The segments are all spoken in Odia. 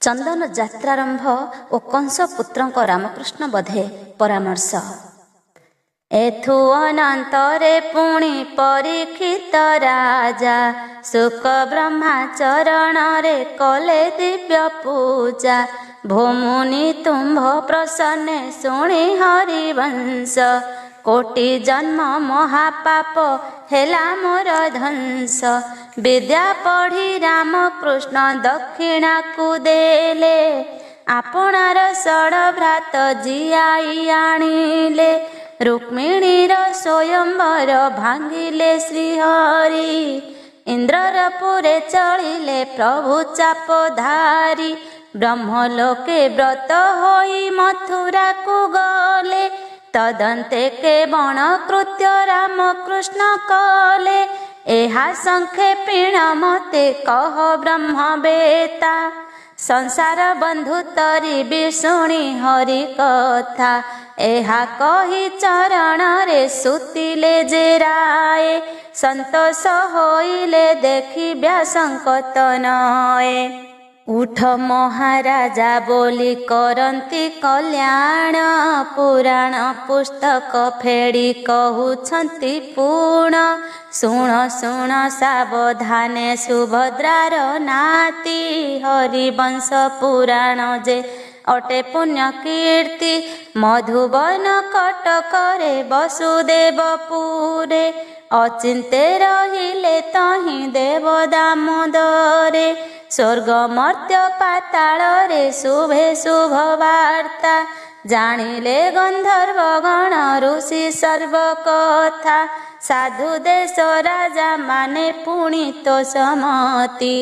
ଚନ୍ଦନ ଯାତ୍ରାରମ୍ଭ ଓ କଂସ ପୁତ୍ରଙ୍କ ରାମକୃଷ୍ଣ ବଧେ ପରାମର୍ଶ। ଏଥୁ ଅନନ୍ତରେ ପୁଣି ପରୀକ୍ଷିତ ରାଜା ଶୁକ ବ୍ରହ୍ମା ଚରଣରେ କଲେ ଦିବ୍ୟ ପୂଜା। ଭୂମୁନି ତୁମ୍ଭ ପ୍ରସନ୍ନେ ଶୁଣି ହରିବଂଶ କୋଟି ଜନ୍ମ ମହାପାପ ହେଲା ମୋର ଧ୍ୱଂସ। ବିଦ୍ୟା ପଢ଼ି ରାମକୃଷ୍ଣ ଦକ୍ଷିଣାକୁ ଦେଲେ ଆପଣାର ଷଡ଼ ଭ୍ରାତ ଜିଆଇ ଆଣିଲେ। ରୁକ୍ମିଣୀର ସ୍ୱୟଂବର ଭାଙ୍ଗିଲେ ଶ୍ରୀହରି ଇନ୍ଦ୍ରର ପୁରେ ଚଳିଲେ ପ୍ରଭୁ ଚାପଧାରୀ। ବ୍ରହ୍ମଲୋକେ ବ୍ରତ ହୋଇ ମଥୁରାକୁ ଗଲେ ତଦନ୍ତେ କେବଳ କୃତ୍ୟ ରାମକୃଷ୍ଣ କଲେ। ଏହା ସଂକ୍ଷେପିଣ ମତେ କହ ବ୍ରହ୍ମବେତା ସଂସାର ବନ୍ଧୁ ତରିବି ଶୁଣି ହରି କଥା। ଏହା କହି ଚରଣରେ ସୁତିଲେ ଯେ ରାଏ ସନ୍ତୋଷ ହୋଇଲେ ଦେଖି ବ୍ୟାସଙ୍କ ତନଏ। ଉଠ ମହାରାଜା ବୋଲି କରନ୍ତି କଲ୍ୟାଣ ପୁରାଣ ପୁସ୍ତକ ଫେଡ଼ି କହୁଛନ୍ତି ପୁଣ। ଶୁଣ ଶୁଣ ସାବଧାନେ ସୁଭଦ୍ରାର ନାତି ହରିବଂଶ ପୁରାଣ ଯେ ଅଟେ ପୁଣ୍ୟ କୀର୍ତ୍ତି। ମଧୁବନ କଟକରେ ବସୁଦେବପୁରେ ଅଚିନ୍ତେ ରହିଲେ ତହିଁ ଦେବ ଦାମୋଦରେ। ସ୍ୱର୍ଗ ମର୍ତ୍ତ୍ୟ ପାତାଳରେ ଶୁଭେ ଶୁଭ ବାର୍ତ୍ତା ଜାଣିଲେ ଗନ୍ଧର୍ବ ଗଣ ଋଷି ସର୍ବ କଥା। ସାଧୁ ଦେଶ ରାଜା ମାନେ ପୁଣି ତ ସମତି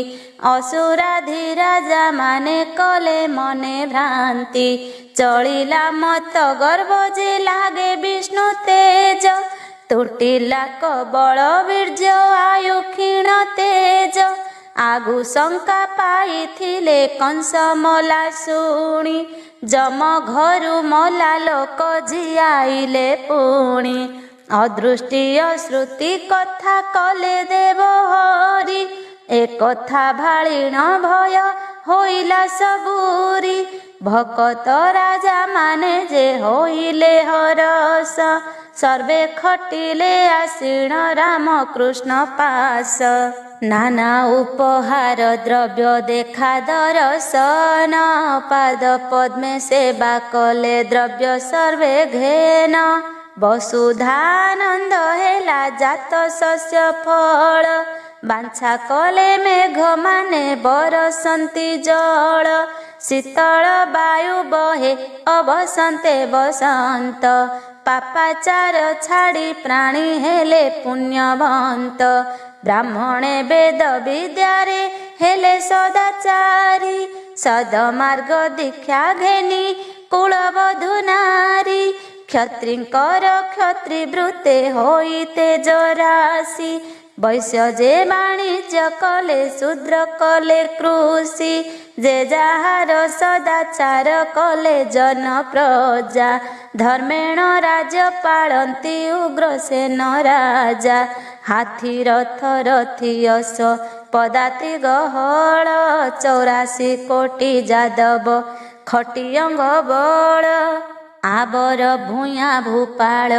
ଅସୁରାଧିରାଜା ମାନେ କଲେ ମନେ ଭ୍ରାନ୍ତି। ଚଳିଲା ମତ ଗର୍ବ ଯେ ଲାଗେ ବିଷ୍ଣୁ ତେଜ ତୁଟିଲା କବଳ ବୀର୍ଯ୍ୟ ଆୟୁ କ୍ଷୀଣ ତେଜ। ଆଗୁ ଶଙ୍କା ପାଇଥିଲେ କଂସ ମଲା ଶୁଣି ଯମ ଘରୁ ମଲା ଲୋକ ଜିଆଇଲେ ପୁଣି। ଅଦୃଷ୍ଟି ଅଶ୍ରୁତି କଥା କଲେ ଦେବ ହରି ଏ କଥା ଭାଳିଣ ଭୟ ହୋଇଲା ସବୁରି। ଭକତ ରାଜା ମାନେ ଯେ ହୋଇଲେ ହରସ ସର୍ବେ ଖଟିଲେ ଆସୀଣ ରାମକୃଷ୍ଣ ପାଶ। ନାନା ଉପହାର ଦ୍ରବ୍ୟ ଦେଖା ଦରଶନ ପାଦ ପଦ୍ମେ ସେବା କଲେ ଦ୍ରବ୍ୟ ସର୍ବେ ଘେନ। ବସୁଧାନନ୍ଦ ହେଲା ଜାତ ଶସ୍ୟ ଫଳ ବାଞ୍ଛା କଲେ ମେଘ ମାନେ ବରସନ୍ତି ଜଳ। ଶୀତଳ ବାୟୁ ବହେ ଅବସନ୍ତେ ବସନ୍ତ ପାପାଚାର ଛାଡ଼ି ପ୍ରାଣୀ ହେଲେ ପୁଣ୍ୟବନ୍ତ। ବ୍ରାହ୍ମଣେ ବେଦ ବିଦ୍ୟାରେ ହେଲେ ସଦାଚାରୀ ସଦମାର୍ଗ ଦୀକ୍ଷା ଘେନି କୁଳବଧୂ ନାରୀ। କ୍ଷତ୍ରିଙ୍କର କ୍ଷତ୍ରି ବୃତ୍ତେ ହୋଇ ତେଜ ରାଶି ବୈଶ୍ୟ ଯେ ବାଣିଜ୍ୟ କଲେ ଶୂଦ୍ର କଲେ କୃଷି। ଯେ ଯାହାର ସଦାଚାର କଲେ ଜନ ପ୍ରଜା ଧର୍ମେଣ ରାଜ୍ୟ ପାଳନ୍ତି ଉଗ୍ରସେନ ରାଜା। ହାତୀ ରଥ ରଥିୟସ ପଦାତି ଗହଳ 84 କୋଟି ଯାଦବ ଖଟିୟଙ୍ଗ ବଳ। ଆବର ଭୂୟାଁ ଭୂପାଳ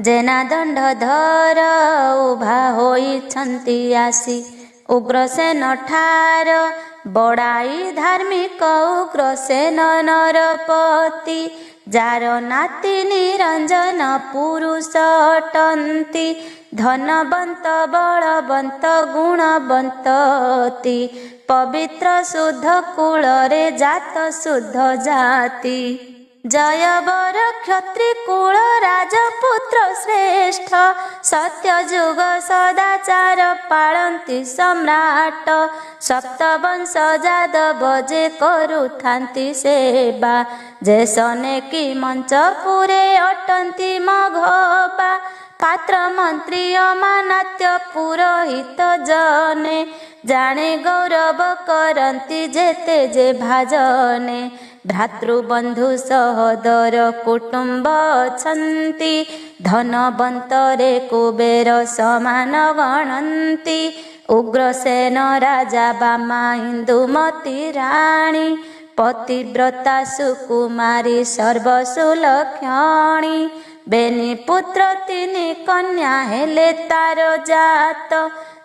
ଜେନା ଦଣ୍ଡ ଧର ଉଭା ହୋଇଛନ୍ତି ଆସି ଉଗ୍ରସେନ ଠାର। ବଡ଼ାଇ ଧାର୍ମିକ ଉଗ୍ରସେନ ନରପତି ଯାର ନାତି ନିରଞ୍ଜନ ପୁରୁଷ ଅଟନ୍ତି। ଧନବନ୍ତ ବଳବନ୍ତ ଗୁଣବନ୍ତତି ପବିତ୍ର ଶୁଦ୍ଧ କୁଳରେ ଜାତ ଶୁଦ୍ଧ ଜାତି। ଜୟବର କ୍ଷତ୍ରି କୁଳ ରାଜପୁତ୍ର ଶ୍ରେଷ୍ଠ ସତ୍ୟ ଯୁଗ ସଦାଚାର ପାଳନ୍ତି ସମ୍ରାଟ। ସପ୍ତବଂଶ ଯାଦବ ଯେ କରୁଥାନ୍ତି ସେବା ଯେ ସନେ କି ମଞ୍ଚପୁରେ ଅଟନ୍ତି ମଘବା। ପାତ୍ର ମନ୍ତ୍ରୀ ଅମାନାତ୍ୟ ପୁରୋହିତ ଜନେ ଜାଣେ ଗୌରବ କରନ୍ତି ଯେତେ ଯେ ଭାଜନେ। ଭ୍ରାତୃବନ୍ଧୁ ସହୋଦର କୁଟୁମ୍ବ ଅଛନ୍ତି ଧନବନ୍ତରେ କୁବେର ସମାନ ଗଣନ୍ତି। ଉଗ୍ରସେନ ରାଜା ବାମା ଇନ୍ଦୁମତୀ ରାଣୀ पतिव्रता सुकुमारी सर्वसुलक्षणी बेनी पुत्र तिनि कन्या हेले तार जात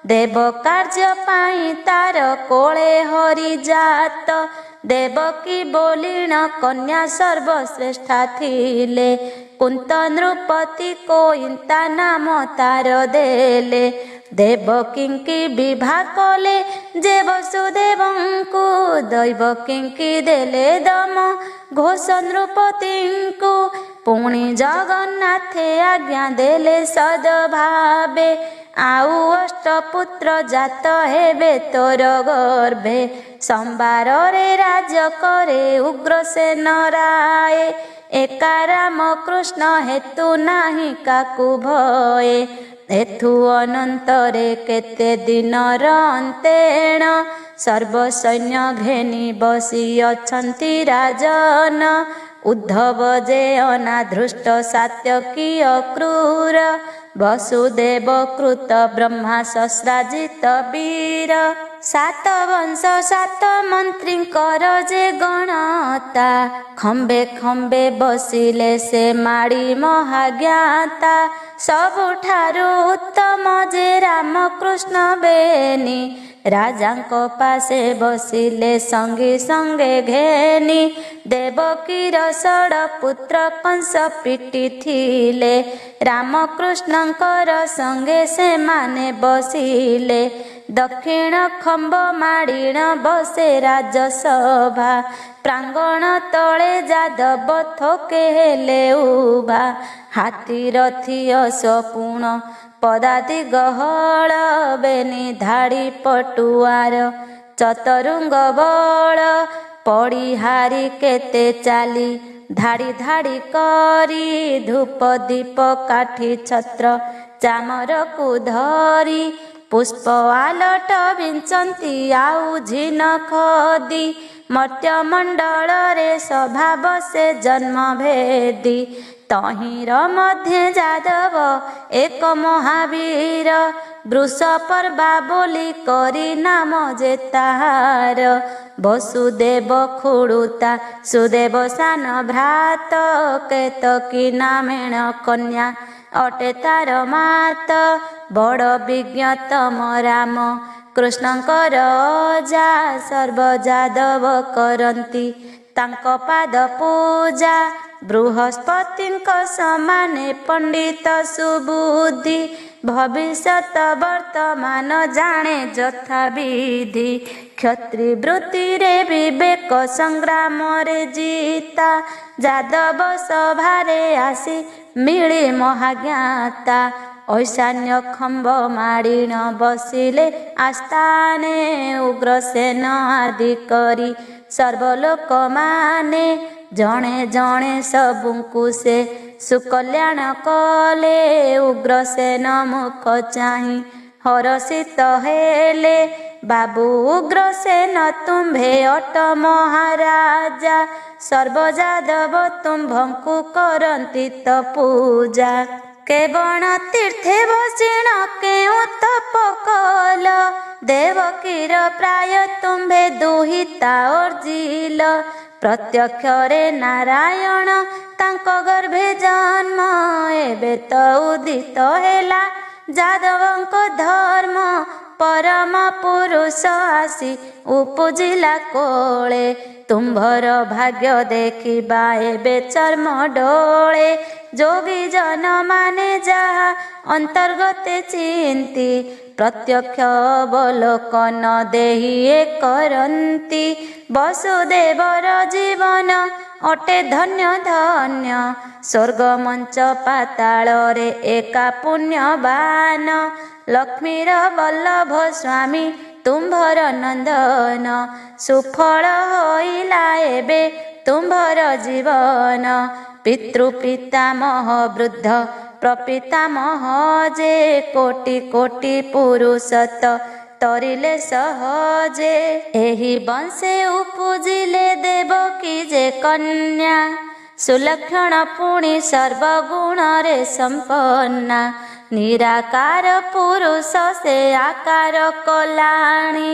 देव कार्य पाई तार कोळे हरि जात देवकी बोलिण कन्या सर्वश्रेष्ठा थिले कुंत नृपति कोइंता नाम तार देले देवकींकी विवाह कले जे वसुदेवंकु दैवकींकी देले दम घोष नृपतिंकु पुणी जगन्नाथे आज्ञा देले सद्भावे आउ अष्टपुत्र जात हेबे तोर गर्भे संबार रे राज करे उग्रसेन राय एका राम कृष्ण हेतु नाही काकु भये एथु अनंतरे केते दिनर अंतेण सर्वसैन्य घेनी बसी अछंती राजन उद्धव जे अनाधृष्ट सात्यकी अक्रूर वसुदेव कृत ब्रह्मा सस्राजित वीर सात वंश सात मंत्री कर जे गणता खंबे खंबे बसिले से माड़ी महाज्ञाता सबुठारु उत्तम जे राम कृष्ण बेनी राजांको पासे बसिले संगी संगे घेनी देवकीर षड पुत्र कंस पिटी थिले रामकृष्णंकर संगे से माने बसिले दक्षिण खंब माड़ीण बसे राजसभा प्रांगण तले जादव थोके हेले उभा हाथी रथी अशपुण पदाति गहळ बेनी धाड़ी पटुआर चतुरुंग बळ पड़ी हारी केते चाली धाड़ी धाड़ी करी धूप दीप काठी छत्र चामर को धरी पुष्प आलट विंचंती आउ झिन खदी मर्त्य मंडल रे सभा बसे जन्म भेदी तहिर मध्य जादव एक महावीर वृष पर्वा बोली करी नाम जे ताहार वसुदेव खुड़ुता सुदेव सान भ्रात केतकी नामेण कन्या अटे तार मात बड़ विज्ञतम राम कृष्णंकर जा सर्व जादव करंती तांक पाद पूजा बृहस्पतिंक समाने पंडित सुबुद्धि भविष्यत वर्तमान जाने यथा विधि क्षत्रि वृत्ति रे विवेक संग्राम रे जीता जादव सभारे आसी मिली महाज्ञाता ऐशान्य खंब माड़ीण बसिले आस्थाने उग्रसेन आदि करी सर्वलोक माने जणे जणे सबुंकु से सुकल्याण कले उग्रसेन मुख चाहि हरषित हेले बाबू उग्रसेन तुम्भे अट महाराजा सर्वजादव तुम्भंकु करंती त पूजा केवण तीर्थे बसिण केउ तप कल देवकीर प्राय तुम्भे दुहिता अर्जिल प्रत्यक्ष रे नारायण तांको गर्भे जन्म एबे त उदित हेला जादवंको धर्म परम पुरुष आसी उपजिला कोळे तुम्भर भाग्य देखिबा एबे चर्म डोळे जोगी जन माने जहा अंतर्गते चिंती प्रत्यक्ष अवलोकन देहि करंती वसुदेवर जीवन अटे धन्य धन्य स्वर्ग मंच पाताल रे एका पुण्यवान लक्ष्मीर वल्लभ स्वामी तुम्भर नंदन सुफल होइला एबे तुम्भर जीवन पितृपितामह वृद्ध प्रपितामह जे कोटि कोटि पुरुषत तरिले सहजे एहि वंशे उपजिले देवकी जे कन्या सुलक्षण पुणी सर्वगुण रे संपन्ना निराकार पुरुष से आकार कलाणी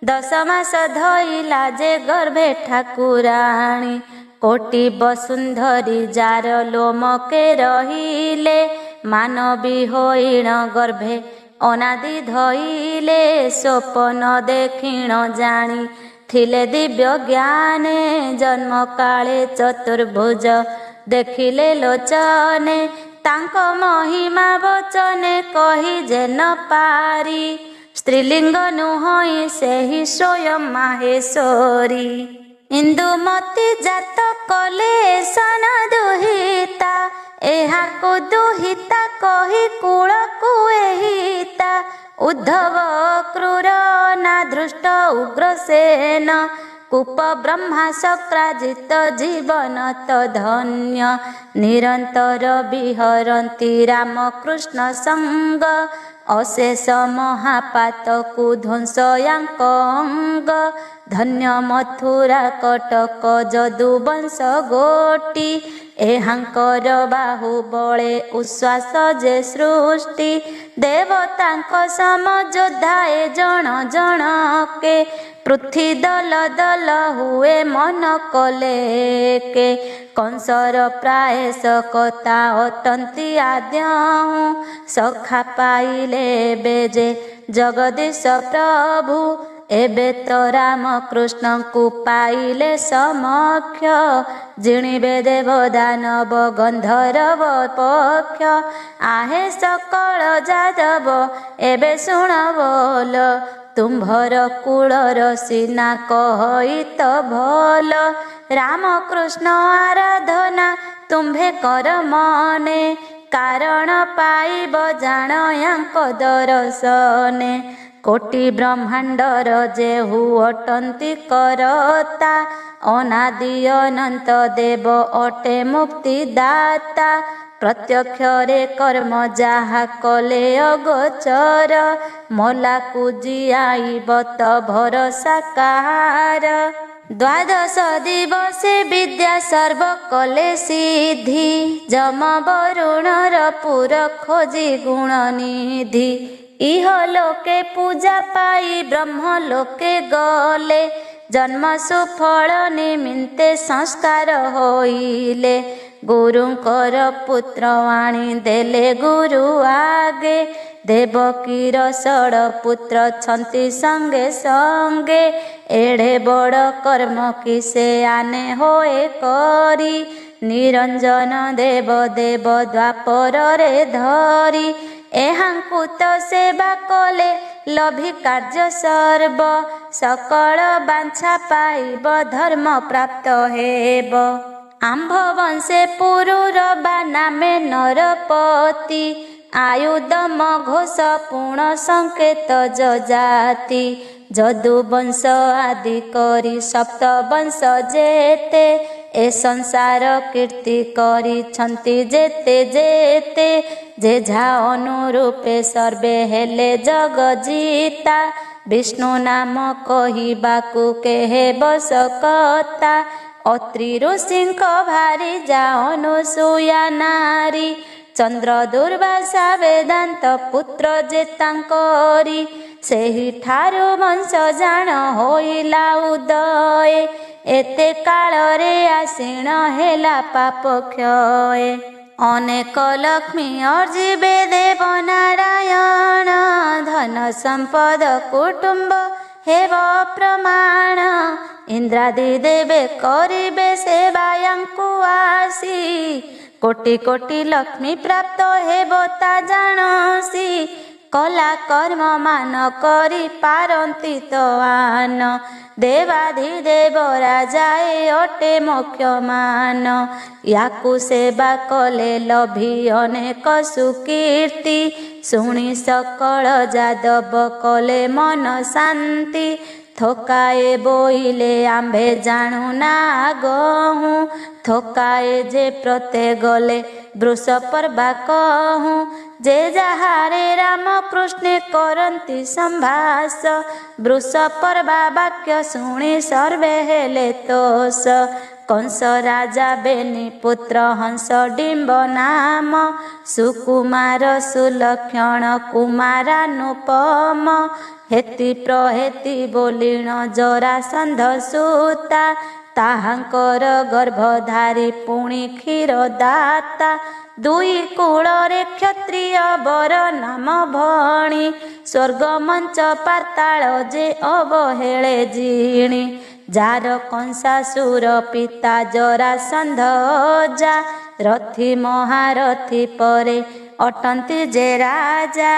दश मास धइला जे गर्भे ठाकुराणी कोटि वसुंधरी जार लोमके रहिले मानवी होइण गर्भे अनादि धइले स्वप्न देखिण जानी थिले दिव्य ज्ञाने जन्म काले चतुर्भुज देखिले लोचने तांको महिमा वचने कही जे न पारी स्त्रीलिंग नुहई सेहि स्वयं माहेश्वरी इंदुमती जात कले सन दुहिता एहाको दुहिता कही कूलकु एहिता उद्धव क्रूर ना दृष्ट उग्रसेन कूप ब्रह्मा शक्राजित जीवन तो धन्य निरंतर विहरन्ति रामकृष्ण संग अशेष महापातकु ध्वंसयांक अंग धन्य मथुरा कटक जदुवंश गोटी एहांकर बाहुबले उश्वास जे सृष्टि देवतांक समयोद्धाए जण जणके पृथ्वी दल दल हुए मन कले के कंसर प्राय सकता अटंती आद्यहूँ सखा पाइले बेजे जगदीश प्रभु एबे तो राम कृष्ण को पाइले समक्ष जिणिबे देव दानव गंधर्व पक्ष आहे सकल जादव एबे शुण बोल तुम्भर कूलर सीना कही तो भल राम कृष्ण आराधना तुम्भे कर मने कारण पाइब जान यांक दर्शने कोटि ब्रह्मांडर जेहु अटंती करता अनादि अनंत देव अटे मुक्ति दाता प्रत्यक्ष रे कर्म जहा कले अगोचर मलाकु जियाइब त भरोसा काहार द्वादश दिवसे विद्या सर्व कले सिद्धि जम वरुणर पुर खोजी गुण निधि इह लोके पूजा पाई ब्रह्म लोके गले जन्म सुफल निमित्ते संस्कार होइले गुरुंकर पुत्र आणी देले गुरु आगे देवकीर षड पुत्र छंती संगे संगे एड़े बड़ कर्म किसे आने होए करी निरंजन देव देव द्वापर रे धरी एहांकु तो सेवा कले लभि कार्य सर्व सकल बांछा पाइब धर्म प्राप्त हेब आंभ वंशे पुरुर बा नामे नरपति आयुधम घोष पूर्ण संकेत जजाति जदुवंश आदि करी सप्त वंश जेते ए संसार कीर्ति करी छंती जेते जेते जेझा अनुरूपे सर्वे हेले जग जीता विष्णु नाम कहिबाकु केहे बसकता अत्रि ऋषिंक भारी जा अनुसूया नारी चंद्र दुर्वासा वेदांत पुत्र जेतांकरी सेहि ठारु वंश जान होइला उदय एते काल रे आसीण हेला पाप क्षय अनेक लक्ष्मी अर्जिबे देव नारायण धन संपद कुटुंब हेब प्रमाण इंद्रादि देवे करिबे सेवायांकु आसी कोटि कोटि लक्ष्मी प्राप्त हेब ता जानसी कला कर्म मान करी पारंती तो आन देवाधिदेव राजाए अटे मुख्य मान याकु सेवा कले लभी अनेक सुकीर्ति शुणी सकल जादव कले मन शांति थोकाए बोइले आंबे जाणु ना गहूँ थोकाए जे प्रते गले वृष पर्वा कहूँ जे जहारे राम कृष्ण करंती संभास वृष पर्वा वाक्य शुणी सर्वे हेले तोष कंस राजा बेनी पुत्र हंस डिंब नाम सुकुमार सुलक्षण कुमारानुपम हेति प्रहेति बोलिण जरासंध सुता ताहांकर गर्भधारी पुणी क्षीरदाता दुई कूଳରେ क्षत्रिय बर नाम भणी स्वर्ग मंच पाताल जे अवहेले जिणी जार कंसासुर पिता जरासंध जा रथी महारथी परे अटंती जे राजा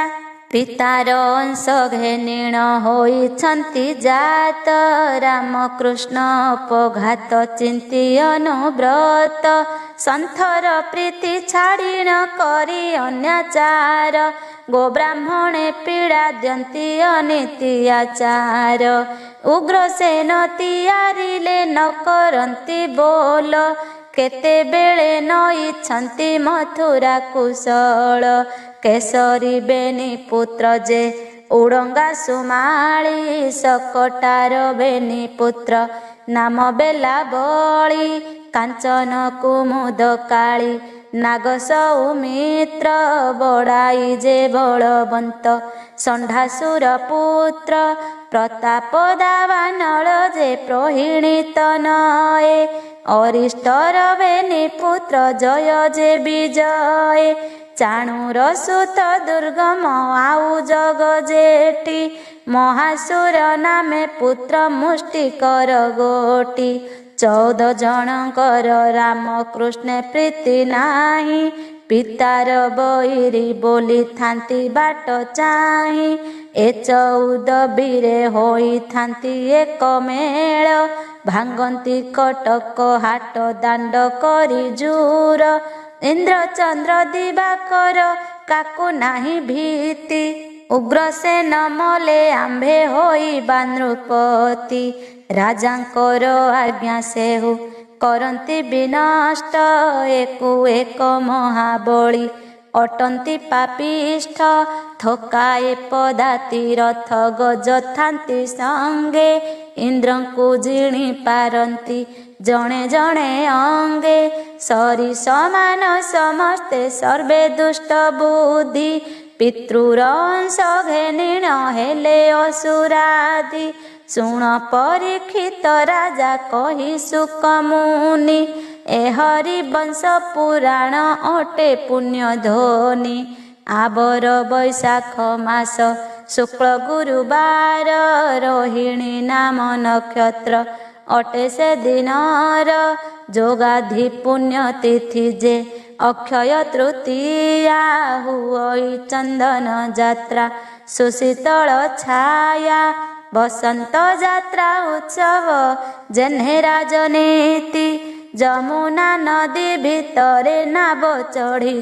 पितार अंश घेनिण होइछन्ति जात रामकृष्ण अपघात चिंती अनुव्रत संथर प्रीति छाड़िण करी अन्याचार गो ब्राह्मणे पीड़ा दियंती अनीति आचार उग्रसेन तियारिले न करन्ति बोल केते बेले नईछन्ति मथुरा कुशल केसरी बेनी पुत्र जे उड़ंगा सुमाली सकटार बेनी पुत्र नाम बेला बली कांचन कुमुद काली नाग सौमित्र बड़ाई जे बलवंत षंढासुर पुत्र प्रताप दावानल जे प्रोहिणीत नये अरिष्टर बेनी पुत्र जय जे विजय चाणूर सुत दुर्गम आउ जग जेठी महासुर नामे पुत्र मुष्टिकर गोटी 14 जनकर रामकृष्ण प्रीति नाही पितार बैरी बोली थांती बाट चाही ए 14 बीरे होई थांती एक मेल भांगंती कटक हाट दांड करी जूर इंद्र चंद्र दिवाकर काकु नाही भीति उग्रसेन मले आंभे होई बानृपति राजांकर आज्ञा सेहु करन्ति विनष्ट एकु एक महाबली अटंती पापिष्ठ थकाए पदाति रथ गज थांती संगे इंद्रंकु जिणी पारंती जणे जणे अंगे सरी समान समस्ते सर्वे दुष्ट बुद्धि पितृरंश घेनिण हेले असुरादि शुण परीक्षित राजा कही सुक मुनि ए हरि वंश पुराण अटे पुण्य ध्वनि आबर वैशाख मास शुक्ल गुरुवार रोहिणी नाम नक्षत्र अटे से दिनर जोगाधि पुण्य तिथि जे अक्षय तृतीया हुई चंदन जात्रा सुशीतल छाया बसंत जात्रा उत्सव जेन्हे राजनीति जमुना नदी भितरे नाव चढ़ी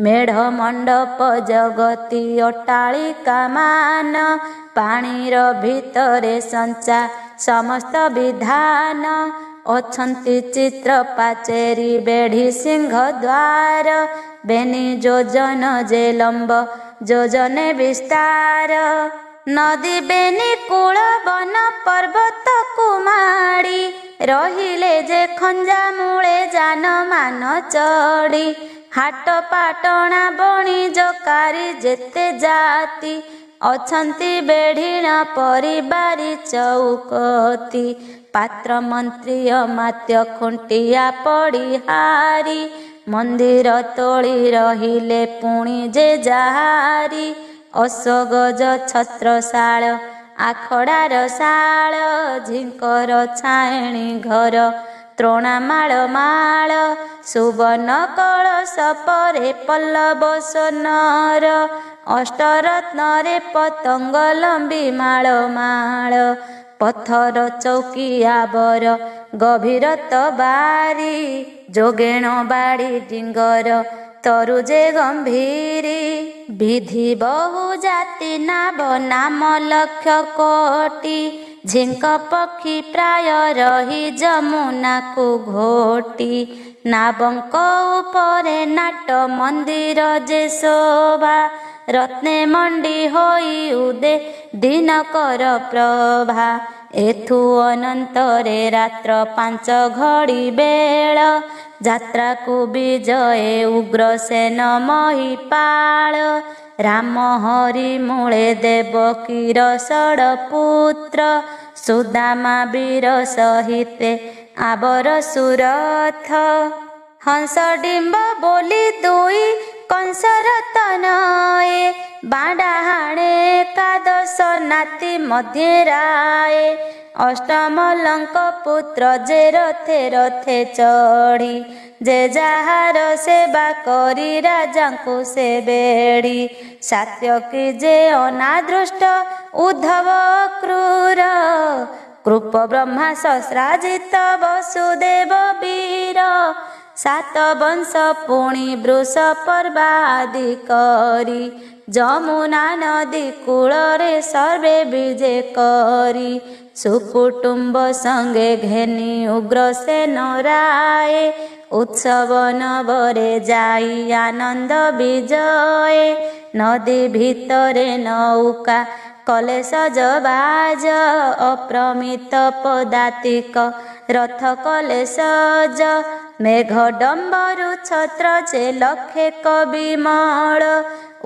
मेढ़ मंडप जगती अट्टालिका मान पाणीर भितरे संचा समस्त विधान अछंती चित्र पाचेरी बेढ़ी सिंह द्वार बेनी जोजन जे लंब जोजने विस्तार नदी बेनी कूल वन पर्वत कुमाड़ी रहिले जे खंजा मूले जान मान चढ़ी हाट पाटणा बणी जकारी जेते जाति अछंती बेढ़ीण परिबारी चौकती पात्र मंत्री अमात्य खुंटिया पड़िहारी मंदिर तोड़ी रहिले पुणी जे जाहारी अशोगज छत्रशाल आखड़ार शाल झिंकर छाएणी घर त्रोणामाल माल सुवर्ण कलश परे पल्लव सोनर अष्टरत्न रे पतंग लंबी माल माल पत्थर चौकिया बर गभीरत बारी जोगेण बाड़ी डिंगर तरुजे गंभीरी विधि बहु जाति नाभ नाम लक्ष कोटि झिंक पक्षी प्राय रही जमुना को घोटी नाबंक उपरे नाट मंदिर जे शोभा रत्ने मंडी होई उदे दिनकर प्रभा ଏଥୁ ଅନନ୍ତରେ ରାତ୍ର 5 ଘଡ଼ି ବେଳ ଯାତ୍ରାକୁ ବିଜଏ ଉଗ୍ରସେନ ମହିପାଳ ରାମ ହରି ମୂଳେ ଦେବକୀର ଷଡ଼ ପୁତ୍ର ସୁଦାମା ବୀର ସହିତେ ଆବର ସୁରଥ ହଂସ ଡିମ୍ବ ବୋଲି ଦୁଇ କଂସର ତନଏ ବାଡ଼ା ହାଣେ ଏକାଦଶ ନାତି ମଧ୍ୟରେ ରାଏ ଅଷ୍ଟମଲଙ୍କ ପୁତ୍ର ଯେ ରଥେ ରଥେ ଚଢ଼ି ଯେ ଯାହାର ସେବା କରି ରାଜାଙ୍କୁ ସେ ବେଡ଼ି ସାତ୍ୟକୀ ଯେ ଅନାଦୃଷ୍ଟ ଉଦ୍ଧବ କ୍ରୂର କୃପ ବ୍ରହ୍ମା ସସ୍ରାଜିତ ବସୁଦେବ ବୀର ସାତ ବଂଶ ପୁଣି ବୃଷ ପର୍ବାଦି କରି ଯମୁନା ନଦୀ କୂଳରେ ସର୍ବେ ବିଜେ କରି ସୁକୁଟୁମ୍ବ ସଙ୍ଗେ ଘେନି ଉଗ୍ରସେନ ରାଏ ଉତ୍ସବ ନବରେ ଯାଇ ଆନନ୍ଦ ବିଜୟ ନଦୀ ଭିତରେ ନୌକା କଲେ ସଜବାଜ ଅପ୍ରମିତ ପଦାତିକ ରଥ କଲେ ସଜ ମେଘ ଡମ୍ବରୁ ଛତ୍ର ଯେ ଲକ୍ଷେ କବିମଳ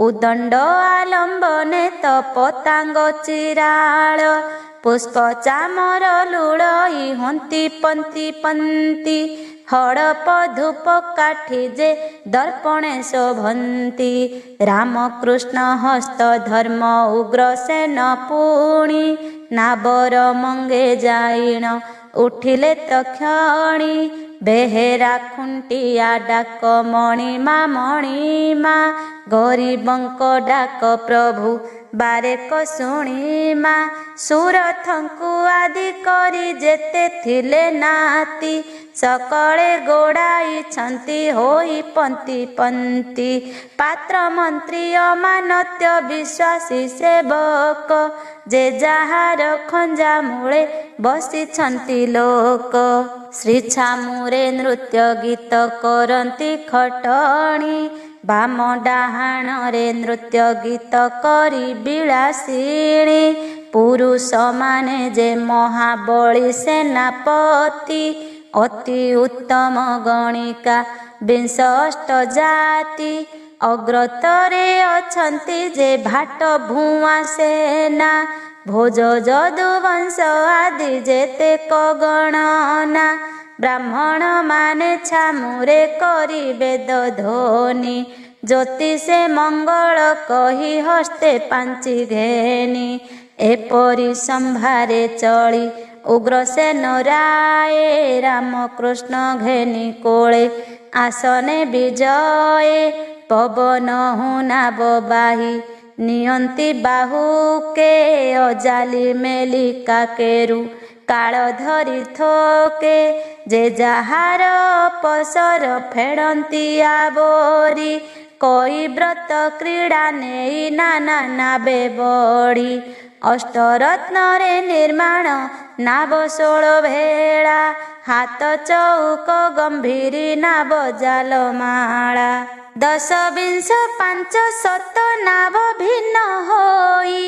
ଉଦଣ୍ଡ ଆଲମ୍ବନେ ତ ପତାଙ୍ଗ ଚିରାଳ ପୁଷ୍ପ ଚାମର ଲୁଳଇ ହନ୍ତି ପନ୍ତି ପନ୍ତି ହଡ଼ପ ଧୂପ କାଠି ଯେ ଦର୍ପଣେ ଶୋଭନ୍ତି ରାମକୃଷ୍ଣ ହସ୍ତ ଧର୍ମ ଉଗ୍ରସେନ ପୁଣି ନାବର ମଙ୍ଗେ ଯାଇଣ ଉଠିଲେ ତକ୍ଷଣି ବେହେରା ଖୁଣ୍ଟିଆ ଡାକ ମଣିମା ଗରିବଙ୍କ ଡାକ ପ୍ରଭୁ ବାରେକ ଶୁଣିମା ସୁରଥଙ୍କୁ ଆଦି କରି ଯେତେ ଥିଲେ ନାତି ସକଳେ ଗୋଡ଼ାଇଛନ୍ତି ହୋଇ ପନ୍ତି ପନ୍ତି ପାତ୍ର ମନ୍ତ୍ରୀ ଅମାନତ୍ୟ ବିଶ୍ୱାସୀ ସେବକ ଯେ ଯାହାର ଖଞ୍ଜା ମୂଳେ ବସିଛନ୍ତି ଲୋକ ଶ୍ରୀ ଛାମୁରେ ନୃତ୍ୟ ଗୀତ କରନ୍ତି ଖଟଣି ବାମ ଡାହାଣରେ ନୃତ୍ୟ ଗୀତ କରି ବିଳାସିଣୀ ପୁରୁଷମାନେ ଯେ ମହାବଳୀ ସେନାପତି ଅତି ଉତ୍ତମ ଗଣିକା ବିଂଶ ଅଷ୍ଟଜାତି ଅଗ୍ରତରେ ଅଛନ୍ତି ଯେ ଭାଟ ଭୁଆଁ ସେନା ଭୋଜ ଯଦୁବଂଶ ଆଦି ଯେତେକ ଗଣନା ବ୍ରାହ୍ମଣ ମାନେ ଛାମୁରେ କରି ବେଦ ଧ୍ୱନି ଜ୍ୟୋତିଷେ ମଙ୍ଗଳ କହି ହସ୍ତେ ପାଞ୍ଚି ଘେନି ଏପରି ସମ୍ଭାରେ ଚଳି ଉଗ୍ରସେନ ରାଏ ରାମକୃଷ୍ଣ ଘେନି କୋଳେ ଆସନେ ବିଜଏ ପବନ ହୁନାବ ବାହି ନିଅନ୍ତି ବାହୁକେ ଅଜାଲି ମେଲିକା କେରୁ କାଳ ଧରି ଥୋକେ ଯେ ଯାହାର ପସର ଫେଡ଼ନ୍ତି ଆବୋରି କଇ ବ୍ରତ କ୍ରୀଡ଼ା ନେଇ ନାନା ନାବେ ବଢ଼ି ଅଷ୍ଟରତ୍ନରେ ନିର୍ମାଣ ନାବ 16 ଭେଳା ହାତ ଚଉକ ଗମ୍ଭୀରି ନାବ ଜାଲମାଳା 10 20 500 ନାବ ଭିନ୍ନ ହୋଇ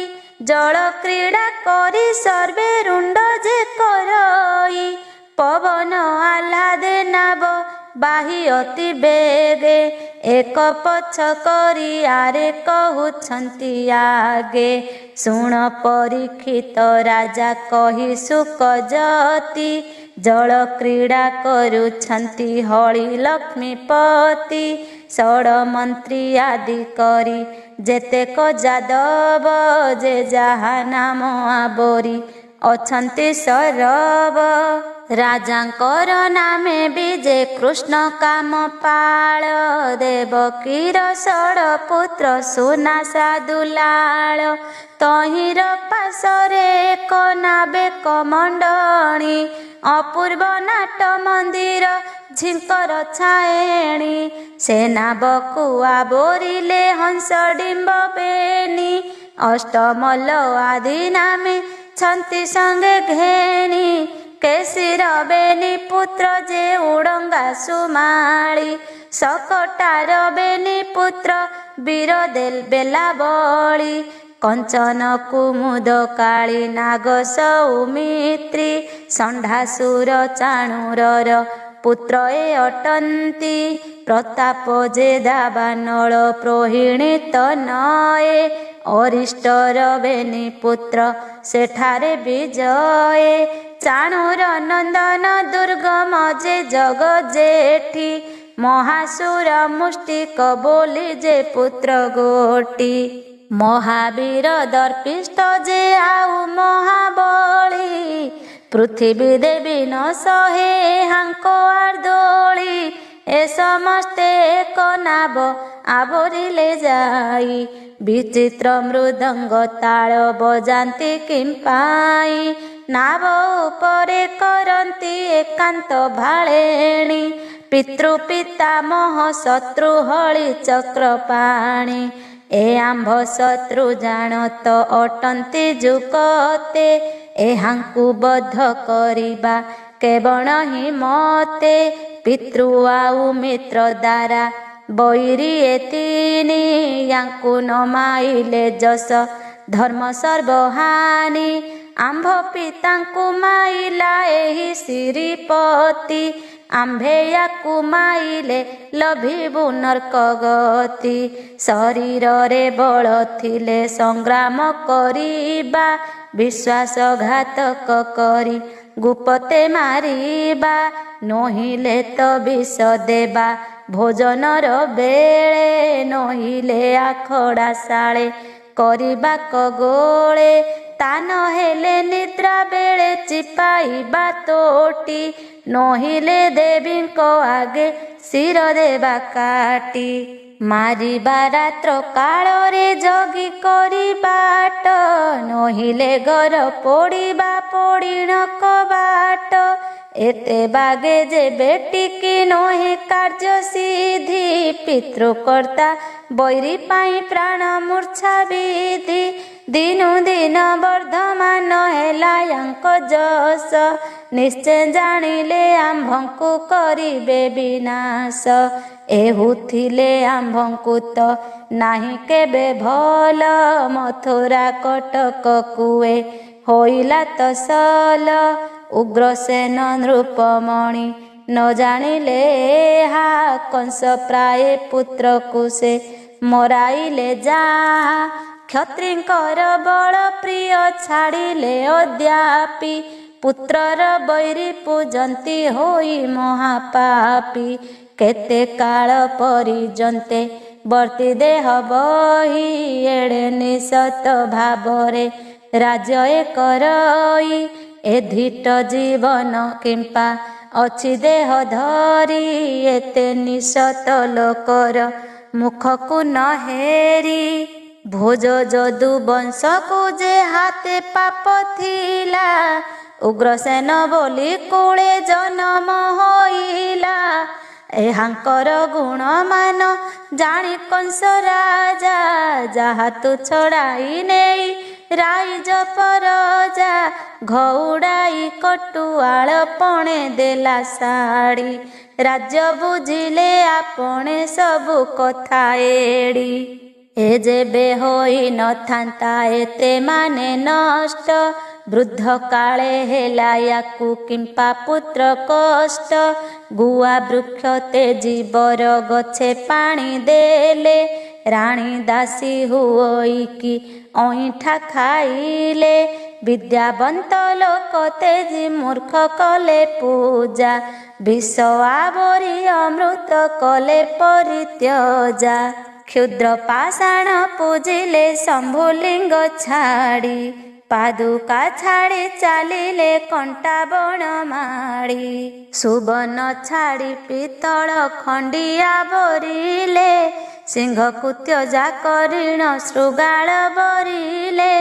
ଜଳ କ୍ରୀଡ଼ା କରି ସର୍ବେ ରୁଣ୍ଡ ଯେ କରଇ ପବନ ଆହ୍ଲାଦେ ନାବ ବାହି ଅତି ବେଗେ ଏକ ପଛ କରି ଆରେ କହୁଛନ୍ତି ଆଗେ ଶୁଣ ପରୀକ୍ଷିତ ରାଜା କହି ସୁକଜତି ଜଳ କ୍ରୀଡ଼ା କରୁଛନ୍ତି ହଳି ଲକ୍ଷ୍ମୀପତି ଷଡ଼ ମନ୍ତ୍ରୀ ଆଦି କରି ଯେତେକ ଯାଦବ ଯେ ଯାହା ନାମ ଆବୋରି ଅଛନ୍ତି ସରବ ରାଜାଙ୍କର ନାମେ ବି ଯେ କୃଷ୍ଣ କାମ ପାଳ ଦେବକୀର ଷଡ଼ ପୁତ୍ର ସୁନା ସାଦୁଲାଳ ତହିଁର ପାଶରେ ଏକ ନାବେ କମଣ୍ଡଣୀ ଅପୂର୍ବ ନାଟ ମନ୍ଦିର ଝିଙ୍କର ଛାଏଣି ସେ ନାବକୁ ଆବୋରିଲେ ହଂସ ଡିମ୍ବ ବେନି ଅଷ୍ଟମଲ ଆଦି ନାମେ ଛନ୍ତି ସଙ୍ଗେ ଘେଣି କେଶିର ବେନି ପୁତ୍ର ଯେ ଉଡ଼ଙ୍ଗା ସୁମାଳି ଶକଟାର ବେନି ପୁତ୍ର ବୀର ବେଲା ବଳି कंचन कुमुद काली नाग सौमित्री षण्ढासुर चाणूरर पुत्र ए अटन्ती प्रताप जे दावानल प्रोहिणी तनये अरिष्टर बेनी पुत्र सेठारे विजये चाणूर नंदन दुर्गम जे जग जेठी महासुर मुष्टिक बोली जे पुत्र गोटी महावीर दर्पिष्ट जे आउ महाबली पृथ्वी देवी न सहे हांको आर्दोली ए समस्ते एक नाभ आवरिले जाई विचित्र मृदंग ताल बजान्ति किंपाई नाभ उपरे करन्ति एकांत भाळेणी पितृपितामह शत्रु हळी चक्रपाणी ए आंभ शत्रु जानत अटन्ति जुकते एहांकु बद्ध करिबा केवल ही मते पितृ आउ मित्र द्वारा बैरी एतिनी यांकु न माइले जस धर्म सर्वहानि आंभ पितांकु माइला एही श्रीपति आंभे याकु माइले लभिबु नर्क गति शरीर रे बल थिले संग्राम करिबा विश्वासघातक करी गुपते मारिबा नहिले तो विष देबा भोजनर बेळे नहिले आखड़ा शाळे करिबा कगोळे तान हेले निद्रा बेळे चिपाइबा तोटी नहिले देवीको आगे शिर देबा काटी मारिबा रात्र काଳରେ जगी करिबाट नहिले घर पोड़िबा पोड़िण कबाट एते बागे जे बेटी की नहे कार्य सिद्धि पितृकर्ता बैरी पाई प्राण मूर्छा विधि दिनु दिन वर्धमान हेला यांक जस निश्चय जानिले आंभंकु करिबे विनाश एहुथिले आंभंकु तो नाही केबे भल मथुरा कटक कुए होइला तो सल उग्रसेन नृपमणि न जानिले हा कंस प्राय पुत्र को से मराइले जा क्षत्रिंकर बल प्रिय छाड़िले अद्यापि पुत्रर बैरी पूजंती होई महापापी केते काल परिजन्ते वर्ती देह बही एड़े निशत भावरे राज्य करई ए धीट जीवन किंपा अछि देह धरी एते निशत लोकर मुख को न हेरी भोज जदु वंश को जे हाथे पाप थिला उग्रसेन बोली कूले जन्म होइला एहांकर गुण मान जानी कंस राजा जहा तु छड़ाई नेई राइज परजा घौड़ाई कटुआल पणे देला साड़ी राज्य बुझिले आपणे सबु कथा एड़ी ए जेबे होई न थांता एते माने नष्ट वृद्ध काले हेला याकु किंपा पुत्र कष्ट गुआ वृक्ष तेजीबर गछे पानी देले राणी दासी हुई कि ऐठा खाइले विद्यावंत लोक तेजी मूर्ख कले पूजा विष आवरी अमृत कले परित्यजा क्षुद्र पाषाण पूजिले शंभुलिंग छाड़ी पादुका छाड़ी चालिले कंटा बण माड़ी सुबर्ण छाड़ी पितल खंडिया बरिले सिंह कुत्यजा करीण शृगाल बरिले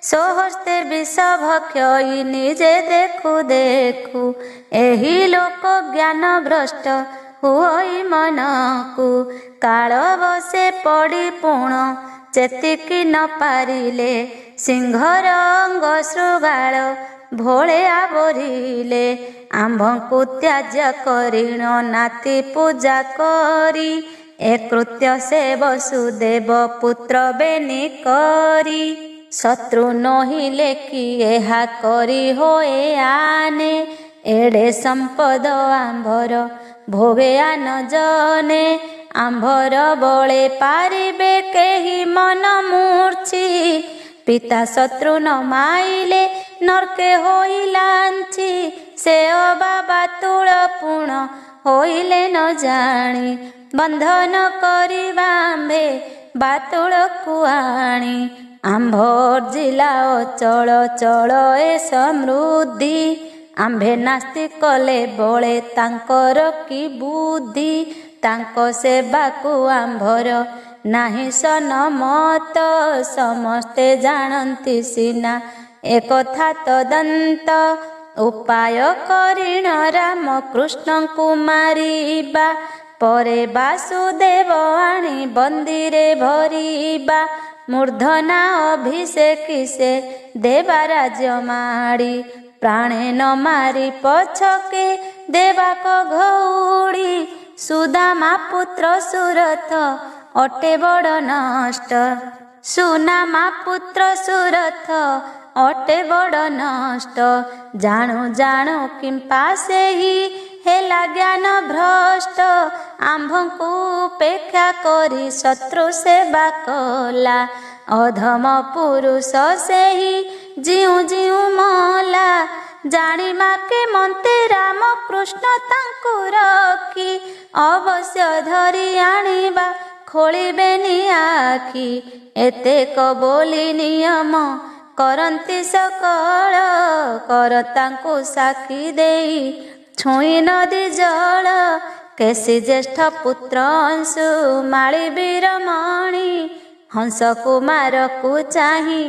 सोहस्ते विष भक्षई निजे देखु देखु एही लोक ज्ञान भ्रष्ट हुई मनकु काल बसे पड़ी पुण चेतिकी न पारिले सिंहर अंग शृगाल भोले आवरिले आंभंकु त्याज्य करीण नाती पूजा करी ଏ କୃତ୍ୟ ସେ ବସୁଦେବ ପୁତ୍ର ବେନି କରି। ଶତ୍ରୁ ନହିଲେ କି ଏହା କରି ହୋଏ ଆନେ। ଏଡ଼େ ସମ୍ପଦ ଆମ୍ଭର ଭୋଗେ ଆନ ଜନେ। ଆମ୍ଭର ବଳେ ପାରିବେ କେହି ମନ ମୂର୍ଚ୍ଛି। ପିତା ଶତ୍ରୁ ନ ମାଇଲେ ନର୍କେ ହୋଇଲାଞ୍ଚି। ସେ ଅବା ତୁଳ ପୁଣ ହୋଇଲେ ନ ଜାଣି। ବନ୍ଧନ କରିବା ଆମ୍ଭେ ବାତୁଳକୁ ଆଣି। ଆମ୍ଭ ଅର୍ଜିଲା ଅଚଳ ଚଳ ଏ ସମୃଦ୍ଧି। ଆମ୍ଭେ ନାସ୍ତି କଲେ ବଳେ ତାଙ୍କର କି ବୁଦ୍ଧି। ତାଙ୍କ ସେବାକୁ ଆମ୍ଭର ନାହିଁ ସନମତ। ସମସ୍ତେ ଜାଣନ୍ତି ସିନା ଏକଥା ତଦନ୍ତ। ଉପାୟ କରିଣ ରାମ କୃଷ୍ଣଙ୍କୁ ମାରିବା। ପରେ ବାସୁଦେବ ଆଣି ବନ୍ଦୀରେ ଭରିବା। ମୂର୍ଦ୍ଧନା ଅଭିଷେକି ସେ ଦେବା ରାଜ୍ୟ ମାଡ଼ି। ପ୍ରାଣେ ନ ମାରି ପଛକେ ଦେବାକ ଘଉଡ଼ି। ସୁଦାମା ପୁତ୍ର ସୁରଥ ଅଟେ ବଡ଼ ନଷ୍ଟ। ସୁନାମା ପୁତ୍ର ସୁରଥ ଅଟେ ବଡ଼ ନଷ୍ଟ। ଜାଣୁ ଜାଣୁ କିମ୍ପା ସେହି ହେଲା ଜ୍ଞାନ ଭ୍ରଷ୍ଟ। ଆମ୍ଭଙ୍କୁ ଉପେକ୍ଷା କରି ଶତ୍ରୁ ସେବା କଲା। ଅଧମ ପୁରୁଷ ସେହି ଜିଉଁ ଜିଉଁ ମଲା। ଜାଣିମାକେ ମନ୍ତେ ରାମ କୃଷ୍ଣ ତାଙ୍କୁ ରଖି। ଅବଶ୍ୟ ଧରି ଆଣିବା ଖୋଳିବେନି ଆଖି। ଏତେକ ବୋଲି ନିୟମ କରନ୍ତି ସକଳ। କର ତାଙ୍କୁ ସାକ୍ଷୀ ଦେଇ ଛୁଇଁ ନଦୀ ଜଳ। କେଶୀ ଜ୍ୟେଷ୍ଠ ପୁତ୍ର ଅଂଶୁ ମାଳି ବୀରମଣି। ହଂସ କୁମାରକୁ ଚାହିଁ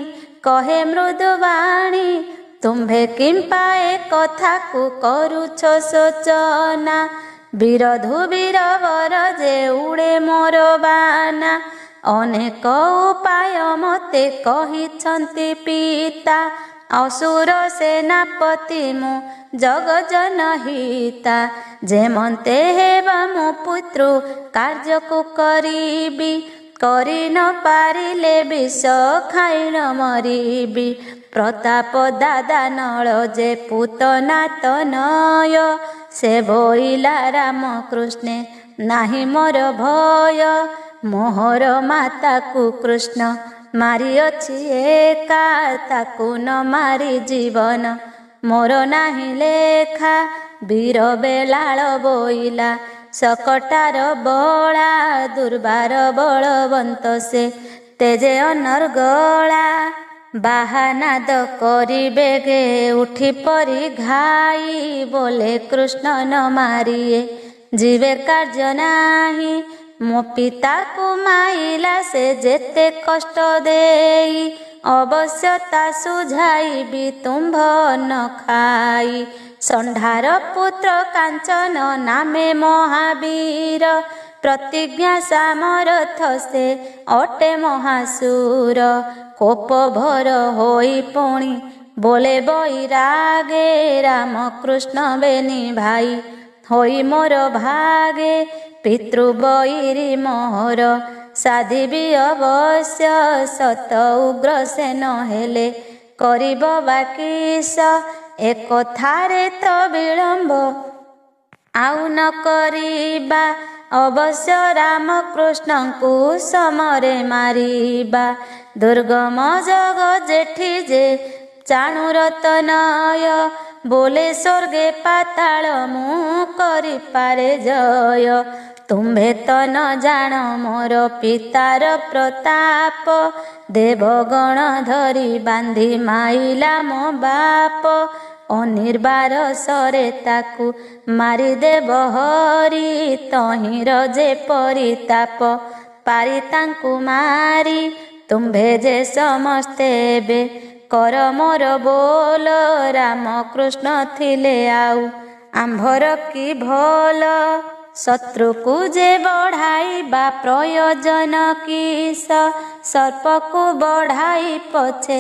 କହେ ମୃଦୁବାଣୀ। ତୁମ୍ଭେ କିମ୍ପା ଏ କଥାକୁ କରୁଛ ଶୋଚନା। ବିରଧୁ ବୀରବର ଯେ ଉଡ଼େ ମୋର ବାନା। ଅନେକ ଉପାୟ ମତେ କହିଛନ୍ତି ପିତା। ଅସୁର ସେନାପତି ମୁଁ ଜଗଜନ ହିତା। ଯେମନ୍ତେ ହେବା ମୁଁ ପୁତ୍ର କାର୍ଯ୍ୟକୁ କରିବି। କରି ନ ପାରିଲେ ବିଷ ଖାଇ ନ ମରିବି। ପ୍ରତାପ ଦାଦା ନଳ ଯେ ପୁତନା ତନୟ। ସେ ବୋଇଲା ରାମ କୃଷ୍ଣେ ନାହିଁ ମୋର ଭୟ। ମୋହର ମାତାକୁ କୃଷ୍ଣ ମାରିଅଛି ଏକା। ତାକୁ ନ ମାରି ଜୀବନ ମୋର ନାହିଁ ଲେଖା। ବୀର ବେଲାଳ ବୋଇଲା ଶକଟାର ବଳା। ଦୁର୍ବାର ବଳବନ୍ତ ସେ ତେଜେ ଅନର୍ଗଳା। ବାହାନାଦ କରି ବେଗେ ଉଠି ପରି ଘାଇ। ବୋଲେ କୃଷ୍ଣ ନ ମାରିଏ ଯିବେ କାର୍ଯ୍ୟ ନାହିଁ। ମୋ ପିତାକୁ ମାଇଲା ସେ ଯେତେ କଷ୍ଟ ଦେଇ। ଅବଶ୍ୟ ତା ସୁଝାଇବି ତୁମ୍ଭ ନ ଖାଇ। ଷଣ୍ଢାର ପୁତ୍ର କାଞ୍ଚନ ନାମେ ମହାବୀର। ପ୍ରତିଜ୍ଞା ସାମରଥ ସେ ଅଟେ ମହାସୁର। କୋପ ଭର ହୋଇ ପୁଣି ବୋଲେ ବୈରାଗେ। ରାମ କୃଷ୍ଣ ବେନି ଭାଇ ହୋଇ ମୋର ଭାଗେ। ପିତୃ ବୈରୀ ମୋହର ସାଧିବି ଅବଶ୍ୟ। ସତ ଉଗ୍ର ସେ ନହେଲେ କରିବ ବାକିସ। ଏକଥାରେ ତ ବିଳମ୍ବ ଆଉ ନ କରିବା। ଅବଶ୍ୟ ରାମ କୃଷ୍ଣଙ୍କୁ ସମରେ ମାରିବା। ଦୁର୍ଗମ ଜଗ ଯେଠି ଯେ ଚାଣୁ ରତନୟ। ବୋଲେ ସ୍ୱର୍ଗେ ପାତାଳ ମୁଁ କରିପାରେ ଜୟ। ତୁମ୍ଭେ ତ ନ ଜାଣ ମୋର ପିତାର ପ୍ରତାପ। ଦେବଗଣ ଧରି ବାନ୍ଧି ମାଇଲା ମୋ ବାପ। ଅନିର୍ବାର ସରେ ତାକୁ ମାରିଦେବ ହରି। ତହିଁର ଯେ ପରିତାପ ପାରି ତାଙ୍କୁ ମାରି। ତୁମ୍ଭେ ଯେ ସମସ୍ତେ ଏବେ କର ମୋର ବୋଲ। ରାମ କୃଷ୍ଣ ଥିଲେ ଆଉ ଆମ୍ଭର କି ଭଲ। ଶତ୍ରୁକୁ ଯେ ବଢ଼ାଇବା ପ୍ରୟୋଜନ କିସ। ସର୍ପକୁ ବଢ଼ାଇ ପଛେ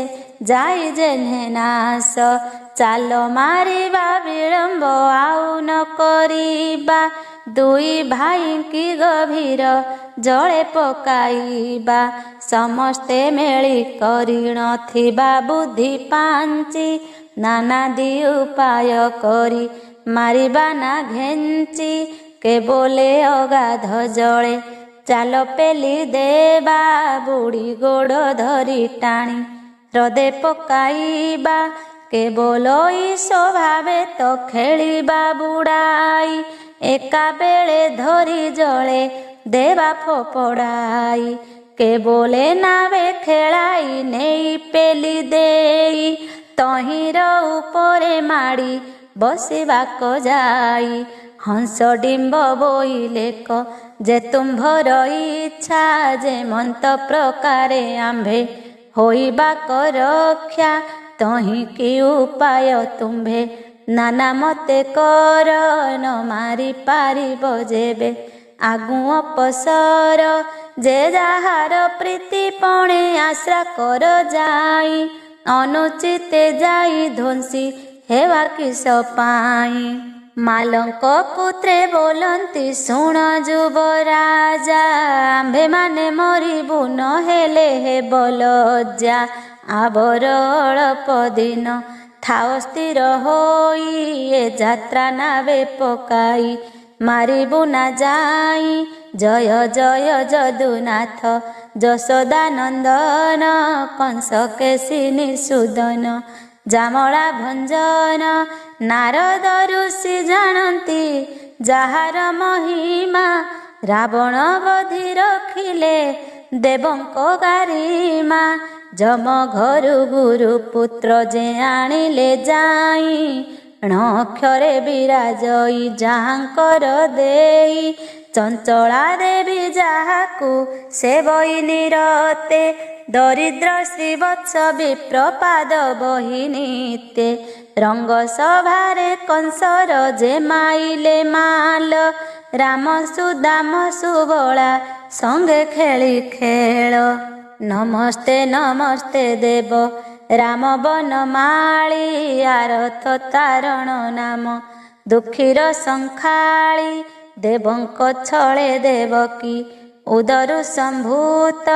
ଯାଇ ଯେହ୍ନେ ନାଶ। ଚାଲ ମାରିବା ବିଳମ୍ବ ଆଉ ନ କରିବା। ଦୁଇ ଭାଇଙ୍କି ଗଭୀର ଜଳେ ପକାଇବା। ସମସ୍ତେ ମେଳି କରି ନଥିବା ବୁଦ୍ଧି ପାଞ୍ଚି ନାନାଦି ଉପାୟ କରି ମାରିବା ନା ଘେଞ୍ଚି। କେବଲେ ଅଗାଧ ଜଳେ ଚାଲ ପେଲି ଦେବା ବୁଢ଼ୀ ଗୋଡ଼ ଧରି ଟାଣି ହ୍ରଦେ ପକାଇବା। କେବଳ ସ୍ୱଭାବେ ତ ଖେଳିବା ବୁଡ଼ାଇ ଏକା ବେଳେ ଧରି ଜଳେ ଦେବା ଫୋପଡ଼ାଇ। କେବଲେ ନାବେ ଖେଳାଇ ନେଇ ପେଲି ଦେଇ ତହିଁର ଉପରେ ମାଡ଼ି ବସିବାକୁ ଯାଇ। ହଂସ ଡିମ୍ବ ବୋଇଲେ କ ଯେ ତୁମ୍ଭର ଇଚ୍ଛା ଯେମନ୍ତ ପ୍ରକାରେ ଆମ୍ଭେ ହୋଇବାକ ରକ୍ଷା। ତହିଁ କି ଉପାୟ ତୁମ୍ଭେ ନାନା ମତେ କର ନ ମାରି ପାରିବ ଯେବେ ଆଗୁଁ ଅପସର। ଯେ ଯାହାର ପ୍ରୀତି ପଣେ ଆଶ୍ରା କର ଯାଇ ଅନୁଚିତେ ଯାଇ ଧ୍ୱଂସୀ ହେବା କିସ ପାଇଁ। ମାଲଙ୍କ ପୁତ୍ରେ ବୋଲନ୍ତି ଶୁଣ ଯୁବରାଜା ଆମ୍ଭେମାନେ ମରିବୁ ନ ହେଲେ ହେବ ଲଜ୍ଜା। ଆବର ଅଳପ ଦିନ ଥାଅ ସ୍ଥିର ହୋଇ ଏ ଯାତ୍ରା ନାବେ ପକାଇ ମାରିବୁ ନା ଯାଇ। ଜୟ ଜୟ ଯଦୁନାଥ ଯଶୋଦାନନ୍ଦନ କଂସ କେଶୀ ନିଷୂଦନ ଜାମଳା ଭଞ୍ଜନ। ନାରଦ ଋଷି ଜାଣନ୍ତି ଯାହାର ମହିମା ରାବଣ ବଧି ରଖିଲେ ଦେବଙ୍କ ଗାରିମା। ଯମ ଘରୁ ଗୁରୁ ପୁତ୍ର ଯେ ଆଣିଲେ ଯାଇ ଣକ୍ଷରେ ବିରାଜଇ ଯାହାଙ୍କର ଦେଇ। ଚଞ୍ଚଳା ଦେବୀ ଯାହାକୁ ସେବଇ ନିରତେ ଦରିଦ୍ର ଶ୍ରୀବତ୍ସ ବିପ୍ରପାଦ ବହି ନିତେ। ରଙ୍ଗ ସଭାରେ କଂସର ଯେ ମାଇଲେ ମାଲ ରାମ ସୁଦାମ ସୁବଳା ସଙ୍ଗେ ଖେଳି ଖେଳ। ନମସ୍ତେ ନମସ୍ତେ ଦେବ ରାମ ବନମାଳି ଆରଥ ତାରଣ ନାମ ଦୁଃଖୀର ସଂଖାଳି। ଦେବଙ୍କ ଛଳେ ଦେବକୀ ଉଦରୁ ସମ୍ଭୂତ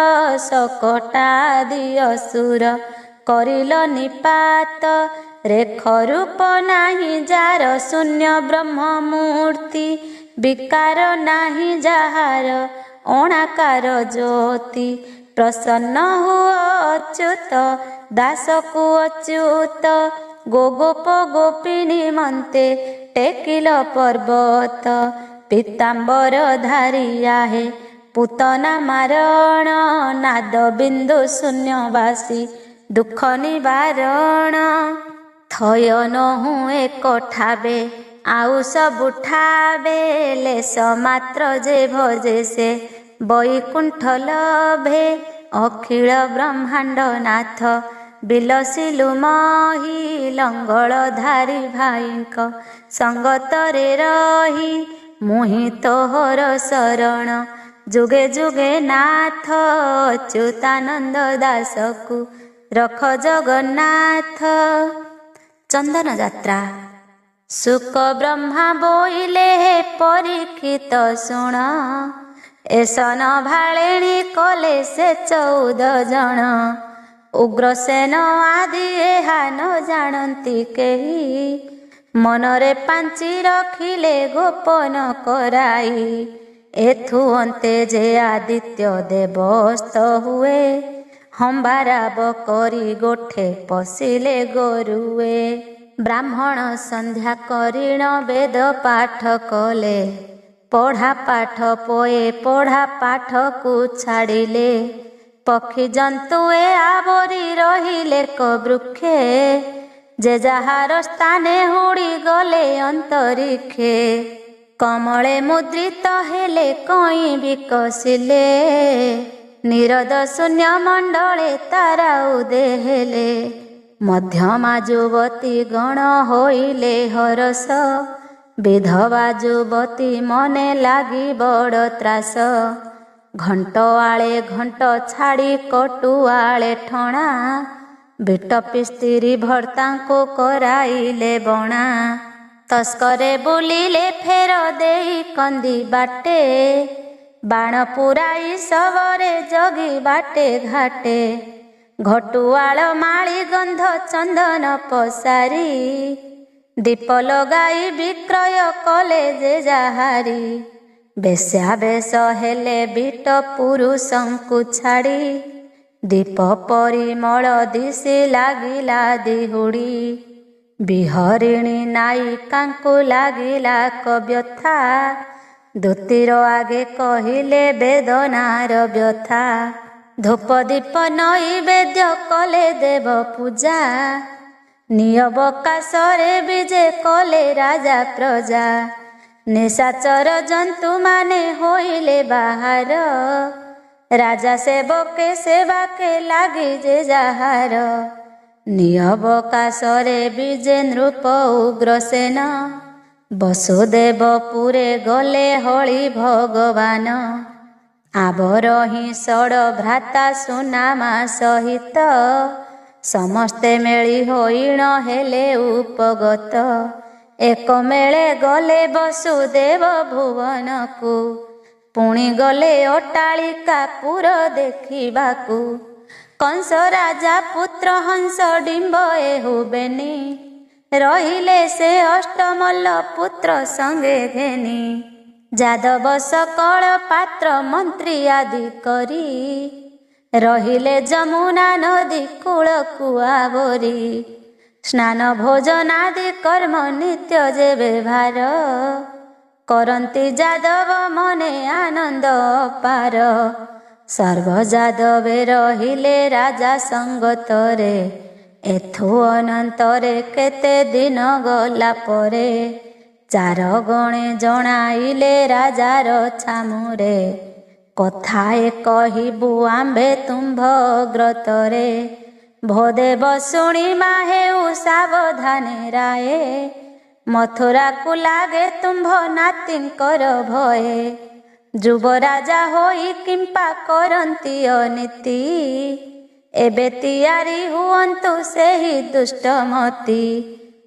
ଶକଟାଦି ଅସୁର କରିଲ ନିପାତ। ରେଖ ରୂପ ନାହିଁ ଯାର ଶୂନ୍ୟ ବ୍ରହ୍ମ ମୂର୍ତ୍ତି ବିକାର ନାହିଁ ଯାହାର ଅଣାକାର ଜ୍ୟୋତି। ପ୍ରସନ୍ନ ହୁଅ ଅଚ୍ୟୁତ ଦାସକୁ ଅଚ୍ୟୁତ ଗୋପ ଗୋପିନୀ ମନ୍ତେ ଟେକିଲ ପର୍ବତ। ପୀତାମ୍ବର ଧାରିଆ ହେ ପୁତନା ମାରଣ ନାଦ ବିନ୍ଦୁ ଶୂନ୍ୟବାସୀ ଦୁଃଖ ନିବାରଣ। ଥୟ ନହୁଁ ଏକ ଠାବେ ଆଉ ସବୁ ଠାବେ ଲେଶ ମାତ୍ର ଯେ ଭଜେ ସେ ବୈକୁଣ୍ଠ ଲଭେ। ଅଖିଳ ବ୍ରହ୍ମାଣ୍ଡ ନାଥ ବିଲସିଲୁ ମହି ଲଙ୍ଗଳ ଧାରି ଭାଇଙ୍କ ସଙ୍ଗତରେ ରହି। ମୁହିଁ ତୋହର ଶରଣ ଯୁଗେ ଯୁଗେ ନାଥ ଅଚ୍ୟୁତାନନ୍ଦ ଦାସକୁ ରଖ ଜଗନ୍ନାଥ। ଚନ୍ଦନ ଯାତ୍ରା। ଶୁକ ବ୍ରହ୍ମା ବୋଇଲେ ହେ ପରୀକ୍ଷିତ ଶୁଣ ଏସନ ଭାଳେଣୀ କଲେ ସେ 14 ଜଣ। ଉଗ୍ରସେନ ଆଦି ଏହା ନ ଜାଣନ୍ତି କେହି ମନରେ ପାଞ୍ଚି ରଖିଲେ ଗୋପନ କରାଇ। ଏଥୁ ଅନ୍ତେ ଯେ ଆଦିତ୍ୟ ଦେବସ୍ତ ହୁଏ ହମ୍ବାରାବ କରି ଗୋଠେ ପଶିଲେ ଗୋରୁଏ। ବ୍ରାହ୍ମଣ ସନ୍ଧ୍ୟା କରିଣ ବେଦ ପାଠ କଲେ ପଢ଼ା ପାଠ ପୋଏ ପଢ଼ା ପାଠକୁ ଛାଡ଼ିଲେ। ପକ୍ଷୀ ଜନ୍ତୁ ଏ ଆବରି ରହିଲେ କ ବୃକ୍ଷେ ଯେ ଯାହାର ସ୍ଥାନେ ହୁଡ଼ି ଗଲେ ଅନ୍ତରିକ୍ଷେ। କମଳେ ମୁଦ୍ରିତ ହେଲେ କଇଁ ବିକଶିଲେ ନିରଦ ଶୂନ୍ୟ ମଣ୍ଡଳେ ତାରା ଉଦେ ହେଲେ। ମଧ୍ୟମା ଯୁବତୀ ଗଣ ହୋଇଲେ ହରସ ବିଧବା ଯୁବତୀ ମନେ ଲାଗି ବଡ଼ ତ୍ରାସ। ଘଣ୍ଟ ଆଳେ ଘଣ୍ଟ ଛାଡ଼ି କଟୁଆଳେ ଠଣା ବିଟପି ସ୍ତ୍ରୀ ଭର୍ତ୍ତାଙ୍କୁ କରାଇଲେ ବଣା। ତସ୍କରେ ବୁଲିଲେ ଫେର ଦେଇ କନ୍ଦି ବାଟେ, ବାଣ ପୁରାଇ ଶବରେ ଜଗି ବାଟେ ଘାଟେ। ଘଟୁଆଳ ମାଳି ଗନ୍ଧ ଚନ୍ଦନ ପସାରି, ଦୀପ ଲଗାଇ ବିକ୍ରୟ କଲେ ଯେ ଯାହାରି। ବେଶ୍ୟା ବେଶ ହେଲେ ବିଟ ପୁରୁଷଙ୍କୁ ଛାଡ଼ି, ଦୀପ ପରିମଳ ଦିଶି ଲାଗିଲା ଦିହୁଡ଼ି। ବିହରିଣୀ ନାୟିକାଙ୍କୁ ଲାଗିଲା କବ୍ୟଥା, ଦୂତୀର ଆଗେ କହିଲେ ବେଦନାର ବ୍ୟଥା। ଧୂପ ଦୀପ ନୈବେଦ୍ୟ କଲେ ଦେବ ପୂଜା, ନିୟବକାଶରେ ବିଜେ କଲେ ରାଜା ପ୍ରଜା। ନିଶାଚର ଜନ୍ତୁମାନେ ହୋଇଲେ ବାହାର, ରାଜା ସେବକେ ସେବାକେ ଲାଗି ଯେ ଯାହାର। ନିୟବକାଶରେ ବିଜେ ନୃପ ଉଗ୍ରସେନ, ବସୁଦେବପୁରେ ଗଲେ ହଳି ଭଗବାନ। ଆବରହିଁ ଷଡ଼ ଭ୍ରାତା ସୁନାମା ସହିତ, ସମସ୍ତେ ମେଳି ହୋଇଣ ହେଲେ ଉପଗତ। ଏକ ମେଳେ ଗଲେ ବସୁଦେବ ଭୁବନକୁ, ପୁଣି ଗଲେ ଅଟ୍ଟାଳିକା ପୁର ଦେଖିବାକୁ। କଂସ ରାଜା ପୁତ୍ର ହଂସ ଡିମ୍ବ ଏହୁବେନି, ରହିଲେ ସେ ଅଷ୍ଟମଲ୍ଲ ପୁତ୍ର ସଙ୍ଗେ ଘେନି। ଯାଦବ ସକଳ ପାତ୍ର ମନ୍ତ୍ରୀ ଆଦି କରି, ରହିଲେ ଯମୁନା ନଦୀ କୂଳକୁ ଆବରି। ସ୍ନାନ ଭୋଜନାଦି କର୍ମ ନିତ୍ୟ ଯେବେ ଭାର, କରନ୍ତି ଯାଦବ ମନେ ଆନନ୍ଦ ଅପାର। ସର୍ବ ଯାଦବେ ରହିଲେ ରାଜା ସଙ୍ଗତରେ, ଏଥୁ ଅନନ୍ତରେ କେତେ ଦିନ ଗଲା ପରେ। ଚାରଗଣେ ଜଣାଇଲେ ରାଜାର ଛାମୁରେ, କଥାଏ କହିବୁ ଆମ୍ଭେ ତୁମ୍ଭ ଅଗ୍ରତରେ। ଭୋଦେବ ଶୁଣି ମାହେଉ ସାବଧାନେ ରାଏ, ମଥୁରାକୁ ଲାଗେ ତୁମ୍ଭ ନାତିଙ୍କର ଭଏ। ଯୁବରାଜା ହୋଇ କିମ୍ପା କରନ୍ତି ଅନୀତି, ଏବେ ତିଆରି ହୁଅନ୍ତୁ ସେହି ଦୁଷ୍ଟମତି।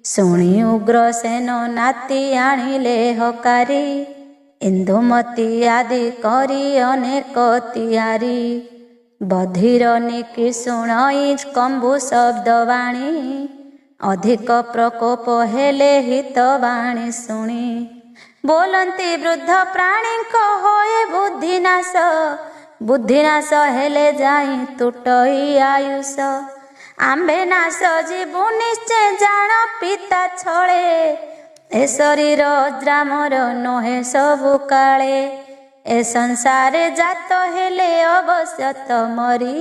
ଶୁଣି ଉଗ୍ରସେନ ନାତି ଆଣିଲେ ହକାରି, ଇନ୍ଦୁମତୀ ଆଦି କରି ଅନେକ ତିଆରି। ବଧିର ନିକି ଶୁଣଇ କମ୍ବୁ ଶବ୍ଦବାଣୀ, ଅଧିକ ପ୍ରକୋପ ହେଲେ ହିତବାଣୀ ଶୁଣି। ବୋଲନ୍ତି ବୃଦ୍ଧ ପ୍ରାଣୀଙ୍କ ହୋଏ ବୁଦ୍ଧିନାଶ, ବୁଦ୍ଧିନାଶ ହେଲେ ଯାଇ ତୁଟଇ ଆୟୁଷ। ଆମ୍ଭେ ନାଶ ଯିବୁ ନିଶ୍ଚେ ଜାଣ ପିତା ଛଳେ, ଏ ଶରୀର ଅଜ୍ରାମର ନୁହେଁ ସବୁ କାଳେ। ଏ ସଂସାରେ ଜାତ ହେଲେ ଅବଶ୍ୟତ ମରି,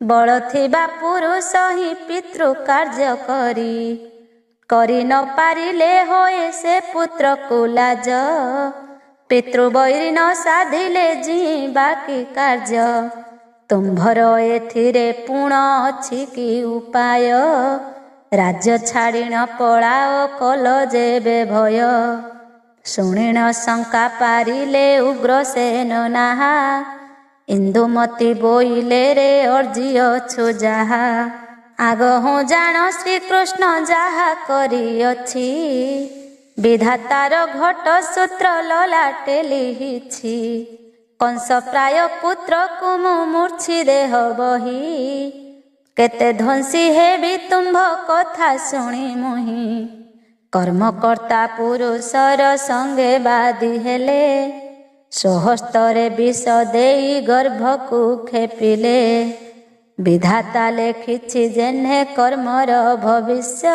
ବଳ ଥିବା ପୁରୁଷ ହିଁ ପିତୃ କାର୍ଯ୍ୟ କରି। କରି ନ ପାରିଲେ ହୋଏ ସେ ପୁତ୍ରକୁ ଲାଜ, ପିତୃବୈରୀ ନ ସାଧିଲେ ଜୀଇଁବା କି କାର୍ଯ୍ୟ। ତୁମ୍ଭର ଏଥିରେ ପୁଣ ଅଛି କି ଉପାୟ, ରାଜ୍ୟ ଛାଡ଼ିଣ ପଳାଅ କଲ ଯେବେ ଭୟ। ଶୁଣିଣ ଶଙ୍କା ପାରିଲେ ଉଗ୍ରସେନ ନାହା, ଇନ୍ଦୁମତୀ ବୋଇଲେ ରେ ଅର୍ଜିଅଛୁ ଯାହା। ଆଗହୁଁ ଜାଣ ଶ୍ରୀକୃଷ୍ଣ ଯାହା କରିଅଛି, ବିଧାତାର ଘଟ ସୂତ୍ର ଲଲାଟେ ଲିହିଛି। କଂସ ପ୍ରାୟ ପୁତ୍ରକୁ ମୁଁ ମୂର୍ଚ୍ଛି ଦେହ ବହି, କେତେ ଧ୍ୱଂସୀ ହେବି ତୁମ୍ଭ କଥା ଶୁଣି ମୁହିଁ। କର୍ମକର୍ତ୍ତା ପୁରୁଷର ସଙ୍ଗେ ବାଦି ହେଲେ, ସ୍ୱହସ୍ତରେ ବିଷ ଦେଇ ଗର୍ଭକୁ ଖେପିଲେ। ବିଧାତା ଲେଖିଛି ଯେହ୍ନେ କର୍ମର ଭବିଷ୍ୟ,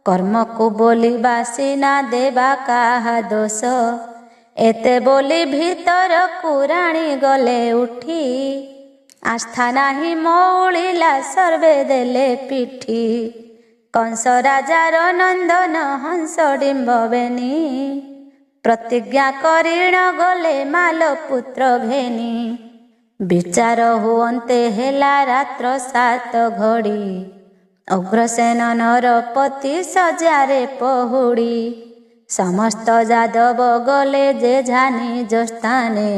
କର୍ମକୁ ବୋଲିବା ସିନା ଦେବା କାହା ଦୋଷ। ଏତେ ବୋଲି ଭିତରକୁ ରାଣୀ ଗଲେ ଉଠି, ଆସ୍ଥା ନାହିଁ ମଉଳିଲା ସର୍ବେ ଦେଲେ ପିଠି। କଂସ ରାଜାର ନନ୍ଦନ ହଂସ ଡିମ୍ବ ବେନି, ପ୍ରତିଜ୍ଞା କରିଣ ଗଲେ ମାଲ ପୁତ୍ର ଘେନି। ବିଚାର ହୁଅନ୍ତେ ହେଲା ରାତ୍ର 7 ଘଡ଼ି, ଉଗ୍ରସେନ ନରପତି ଶଯ୍ୟାରେ ପହୁଡ଼ି। ସମସ୍ତ ଯାଦବ ଗଲେ ଯେ ନିଜ ସ୍ଥାନେ,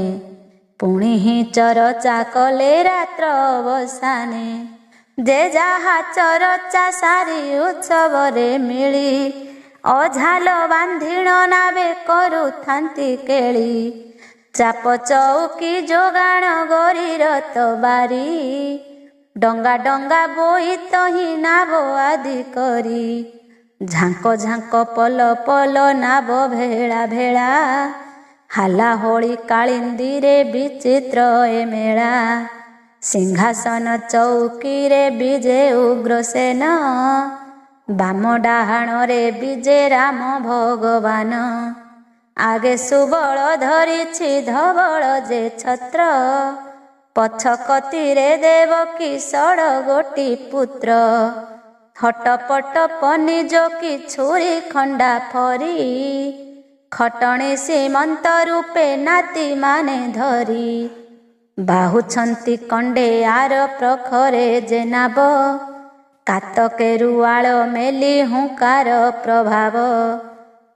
ପୁଣି ହିଁ ଚରଚା କଲେ ରାତ୍ର ଅବସାନେ। ଯେ ଯାହା ଚରଚା ସାରି ଉତ୍ସବରେ ମିଳି, ଅଝାଲ ବାନ୍ଧିଣ ନାବେ କରୁଥାନ୍ତି କେଳି। ଚାପ ଚଉକି ଯୋଗାଣ ଗରିର ତ ବାରି। ଡଙ୍ଗା ଡଙ୍ଗା ବୋଇତ ହିଁ ନାବ ଆଦି କରି। ଝାଙ୍କ ଝାଙ୍କ ପଲ ପଲ ନାବ ଭେଳା ଭେଳା। ହାଲା ହୋଳି କାଳିନ୍ଦୀରେ ବିଚିତ୍ର ଏ ମେଳା। ସିଂହାସନ ଚଉକିରେ ବିଜେ ଉଗ୍ରସେନ। ବାମ ଡାହାଣରେ ବିଜେ ରାମ ଭଗବାନ। ଆଗେ ସୁବଳ ଧରିଛି ଧବଳ ଯେ ଛତ୍ର। ପଛ କତିରେ ଦେବକୀ ଷଡ଼ଗୋଟି ପୁତ୍ର। ହଟପଟ ପନିଜ କି ଛୁରୀ ଖଣ୍ଡା ଫରି। ଖଟଣି ସୀମନ୍ତ ରୂପେ ନାତି ମାନେ ଧରି। ବାହୁଛନ୍ତି କଣ୍ଡେ ଆର ପ୍ରଖରେ ଯେ ନାବ। କାତକେରୁଆଳ ମେଲି ହୁଙ୍କାର ପ୍ରଭାବ।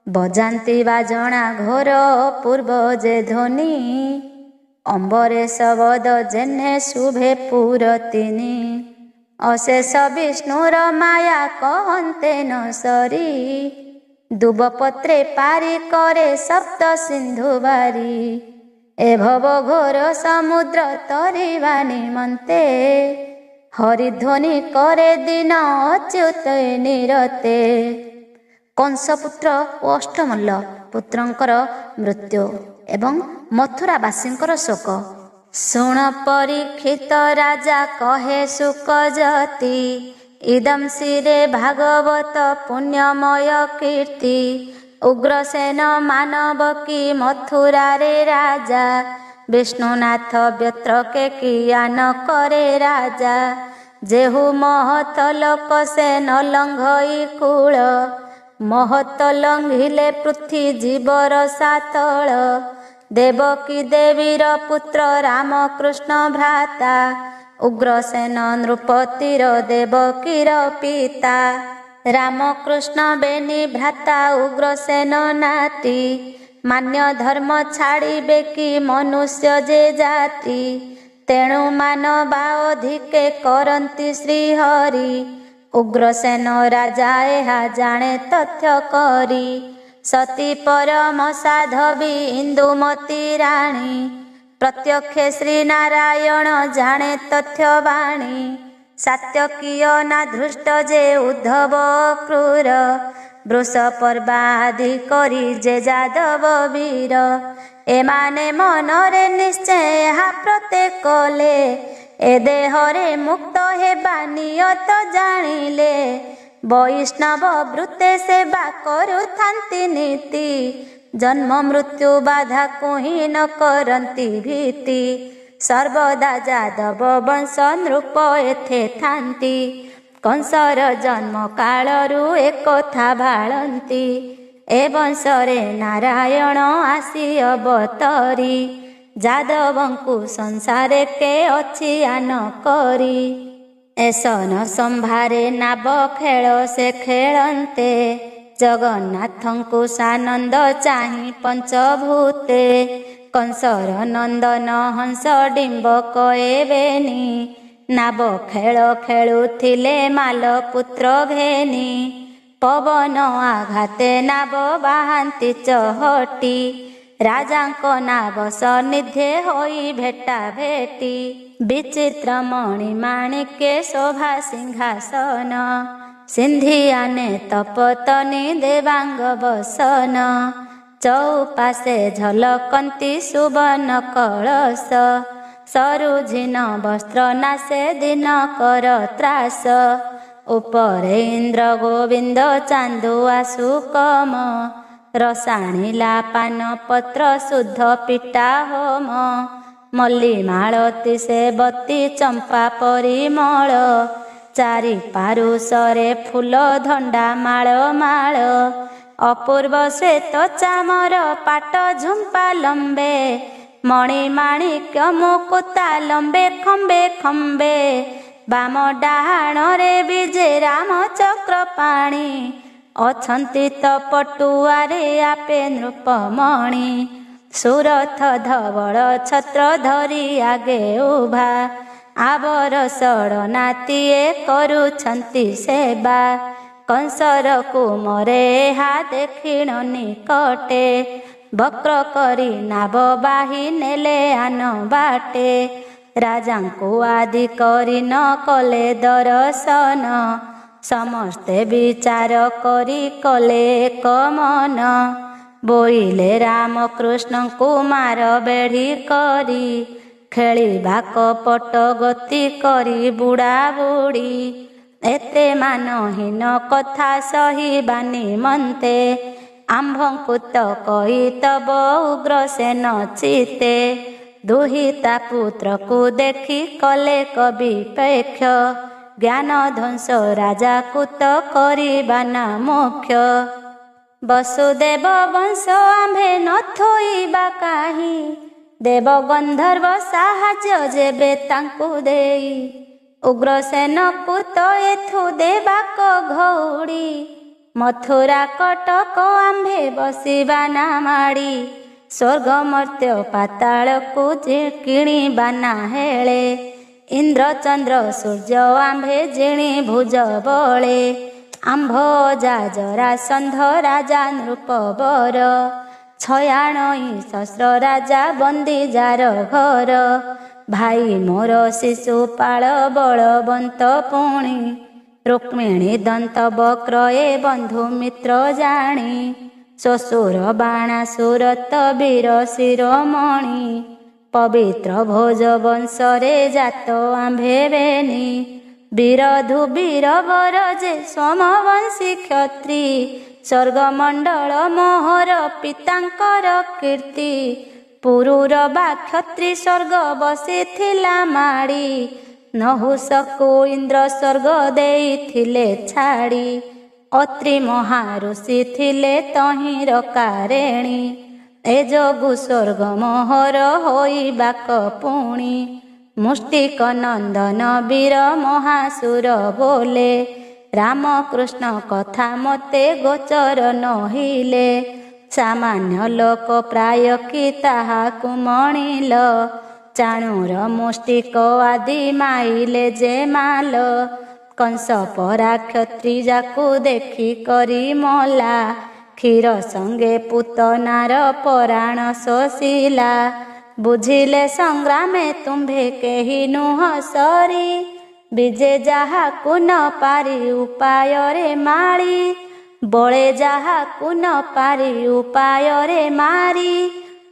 ବଜାନ୍ତି ବାଜଣା ଘୋର ଅପୂର୍ବ ଯେ ଧ୍ୱନି। ଅମ୍ବରେ ଶବଦ ଯେହ୍ନେ ଶୁଭେ ପୁରତିନି। ଅଶେଷ ବିଷ୍ଣୁର ମାୟା କହନ୍ତେ ନ ସରି। ଦୁବପତ୍ରେ ପାରି କରେ ସପ୍ତ ସିନ୍ଧୁ ବାରି। ଏ ଭବ ଘୋର ସମୁଦ୍ର ତରିବା ନିମନ୍ତେ। ହରିଧ୍ୱନି କରେ ଦିନ ଅଚ୍ୟୁତ ନିରତେ। କଂସପୁତ୍ର ଓ ଅଷ୍ଟମଲ୍ଲ ପୁତ୍ରଙ୍କର ମୃତ୍ୟୁ ଏବଂ ମଥୁରାବାସୀଙ୍କର ଶୋକ। ଶୁଣ ପରୀକ୍ଷିତ ରାଜା କହେ ଶୁକଜତି। ଇଦଂ ଶିରେ ଭାଗବତ ପୁଣ୍ୟମୟ କୀର୍ତ୍ତି। ଉଗ୍ରସେନ ମାନବ କି ମଥୁରାରେ ରାଜା। ବିଷ୍ଣୁନାଥ ବ୍ୟତ୍ରକେ କିଆନ କରେ ରାଜା। ଯେହୁ ମହତ ଲୋକ ସେ ନ ଲଙ୍ଘଇ କୂଳ। ମହତ ଲଙ୍ଘିଲେ ପୃଥ୍ୱୀ ଜୀବର ସାତଳ। ଦେବକୀ ଦେବୀର ପୁତ୍ର ରାମକୃଷ୍ଣ ଭ୍ରାତା। ଉଗ୍ରସେନ ନୃପତିର ଦେବକୀର ପିତା। ରାମକୃଷ୍ଣ ବେନି ଭ୍ରାତା ଉଗ୍ରସେନ ନାତି। ମାନ୍ୟ ଧର୍ମ ଛାଡ଼ିବେ କି ମନୁଷ୍ୟ ଯେ ଜାତି। ତେଣୁ ମାନବା ଅଧିକେ କରନ୍ତି ଶ୍ରୀହରି। ଉଗ୍ରସେନ ରାଜା ଏହା ଜାଣେ ତଥ୍ୟ କରି। ସତୀ ପରମ ସାଧବୀ ଇନ୍ଦୁମତୀ ରାଣୀ। ପ୍ରତ୍ୟକ୍ଷେ ଶ୍ରୀ ନାରାୟଣ ଜାଣେ ତଥ୍ୟ ବାଣୀ। ସାତ୍ୟକୀୟ ନା ଧୃଷ୍ଟ ଯେ ଉଦ୍ଧବ କ୍ରୂର। ବୃଷ ପର୍ବାଦି କରି ଯେ ଯାଦବ ବୀର। ଏମାନେ ମନରେ ନିଶ୍ଚୟ ଏହା ପ୍ରତ୍ୟେକ କଲେ। ଏ ଦେହରେ ମୁକ୍ତ ହେବା ନିୟତ ଜାଣିଲେ। ବୈଷ୍ଣବ ବୃତ୍ତେ ସେବା କରୁଥାନ୍ତି ନୀତି। ଜନ୍ମ ମୃତ୍ୟୁ ବାଧାକୁ ହିଁ ନ କରନ୍ତି ଭୀତି। ସର୍ବଦା ଯାଦବ ବଂଶ ନୃପ ଏଥେ ଥାନ୍ତି। କଂସର ଜନ୍ମ କାଳରୁ ଏକଥା ଭାଳନ୍ତି। ଏ ବଂଶରେ ନାରାୟଣ ଆସି ଅବତରି। ଯାଦବଙ୍କୁ ସଂସାରେ କେ ଅଛି ଆନ କରି। ଏସନ ସମ୍ଭାରେ ନାବ ଖେଳ ସେ ଖେଳନ୍ତେ। ଜଗନ୍ନାଥଙ୍କୁ ସାନନ୍ଦ ଚାହିଁ ପଞ୍ଚଭୂତେ। କଂସର ନନ୍ଦନ ହଂସ ଡିମ୍ବକ ଏବେନି। ନାବ ଖେଳ ଖେଳୁଥିଲେ ମାଲ ପୁତ୍ର ଘେନି। ପବନ ଆଘାତେ ନାବ ବାହାନ୍ତି ଚହଟି। ରାଜାଙ୍କ ନାବ ସନ୍ନିଧେ ହୋଇ ଭେଟା ଭେଟି। ବିଚିତ୍ର ମଣି ମାଣିକେ ଶୋଭା ସିଂହାସନ। ସିନ୍ଧିଆନେ ତପତନି ଦେବାଙ୍ଗ ବସନ। ଚଉପାଶେ ଝଲକନ୍ତି ସୁବର୍ଣ୍ଣ କଳସ। ସରୁଝିନ ବସ୍ତ୍ର ନାଶେ ଦିନ କର ତ୍ରାସ। ଉପରେ ଇନ୍ଦ୍ର ଗୋବିନ୍ଦ ଚାନ୍ଦୁଆ ସୁକମ। ରସାଣିଲା ପାନ ପତ୍ର ଶୁଦ୍ଧ ପିଟା ହୋମ। ମଲ୍ଲି ମାଳତୀ ସେବତୀ ଚମ୍ପା ପରିମଳ। ଚାରି ପାରୁଷରେ ଫୁଲ ଧଣ୍ଡା ମାଳ ମାଳ। ଅପୂର୍ବ ଶ୍ଵେତ ଚାମର ପାଟ ଝୁମ୍ପା ଲମ୍ବେ। ମଣି ମାଣିକ୍ୟ ମୁକୁତା ଲମ୍ବେ ଖମ୍ବେ ଖମ୍ବେ। ବାମ ଡାହାଣରେ ବିଜେ ରାମ ଚକ୍ର ପାଣି। ଅଛନ୍ତି ତ ପଟୁଆରେ ଆପେ ନୃପମଣି। ସୁରଥ ଧବଳ ଛତ୍ର ଧରି ଆଗେ ଉଭା। ଆବର ଷଡ଼ ନାତିଏ କରୁଛନ୍ତି ସେବା। कंसर कुमरे हा देखिण निकटे बक्र करी नाब बाही नेले आन बाटे राजांकु आदि करी न कले दर्शन समस्ते विचार करी कले एक मन बोइले राम कृष्ण कुमार बेढ़ी करी खेलिबा कपट गति करी बुढ़ा बुढ़ी एते मानहीन कथा सहिबा निमन्ते आम्भଙ୍କୁ ତ କହି ତବ ଉଗ୍ରସେନ ଚିତେ ଦୁହିତା ପୁତ୍ରକୁ ଦେଖି କଲେ କବିପେକ୍ଷ ଜ୍ଞାନ ଧ୍ୱଂସ ରାଜାକୁ ତ କରିବା ନା ମୁଖ୍ୟ ବସୁଦେବ ବଂଶ ଆମ୍ଭେ ନଥୋଇବା କାହିଁ ଦେବ ଗନ୍ଧର୍ବ ସାହାଯ୍ୟ ଯେବେ ତାଙ୍କୁ ଦେଇ ଉଗ୍ରସେନକୁ ତ ଏଥୁ ଦେବାକ ଘଉଡ଼ି ମଥୁରା କଟକ ଆମ୍ଭେ ବସିବା ନା ମାଡ଼ି ସ୍ୱର୍ଗ ମର୍ତ୍ତ୍ୟ ପାତାଳକୁ କିଣିବା ନା ହେଳେ ଇନ୍ଦ୍ର ଚନ୍ଦ୍ର ସୂର୍ଯ୍ୟ ଆମ୍ଭେ ଜିଣି ଭୁଜ ବଳେ ଆମ୍ଭ ଯାଜରାସନ୍ଧ ରାଜା ନୃପବର 96 ରାଜା ବନ୍ଦୀ ଯାର ଘର ଭାଇ ମୋର ଶିଶୁପାଳ ବଳବନ୍ତ ପୁଣି ରୁକ୍ମିଣୀ ଦନ୍ତ ବକ୍ର ଏ ବନ୍ଧୁ ମିତ୍ର ଜାଣି ଶ୍ୱଶୁର ବାଣାସୁର ତ ବୀର ଶିରୋମଣି ପବିତ୍ର ଭୋଜ ବଂଶରେ ଜାତ ଆମ୍ଭେ ବେନି ବୀରଧୁ ବୀରବର ଯେ ସୋମବଂଶୀ କ୍ଷତ୍ରୀ ସ୍ୱର୍ଗମଣ୍ଡଳ ମୋହର ପିତାଙ୍କର କୀର୍ତ୍ତି ପୁରୁର ବା କ୍ଷତ୍ରୀ ସ୍ୱର୍ଗ ବସିଥିଲା ମାଡ଼ି ନହୁଷକୁ ଇନ୍ଦ୍ର ସ୍ୱର୍ଗ ଦେଇଥିଲେ ଛାଡ଼ି ଅତ୍ରି ମହାଋଷି ଥିଲେ ତହିଁର କାରେଣୀ ଏ ଯୋଗୁ ସ୍ୱର୍ଗ ମୋହର ହୋଇବାକ ପୁଣି ମୁଷ୍ଟିକ ନନ୍ଦନ ବୀର ମହାସୁର ବୋଲେ ରାମକୃଷ୍ଣ କଥା ମୋତେ ଗୋଚର ନହିଲେ ସାମାନ୍ୟ ଲୋକ ପ୍ରାୟ କି ତାହାକୁ ମଣିଲ ଚାଣୁର ମୁଷ୍ଟିକ ଆଦି ମାଇଲେ ଯେ ମାଲ କଂସ ପରା କ୍ଷତ୍ରୀ ଯାକୁ ଦେଖି କରି ମଲା କ୍ଷୀର ସଙ୍ଗେ ପୁତନାର ପରାଣ ଶୋଷିଲା ବୁଝିଲେ ସଂଗ୍ରାମେ ତୁମ୍ଭେ କେହି ନୁହଁ ସରି ବିଜେ ଯାହାକୁ ନ ପାରି ଉପାୟରେ ମାଳି ବଳେ ଯାହାକୁ ନ ପାରି ଉପାୟରେ ମାରି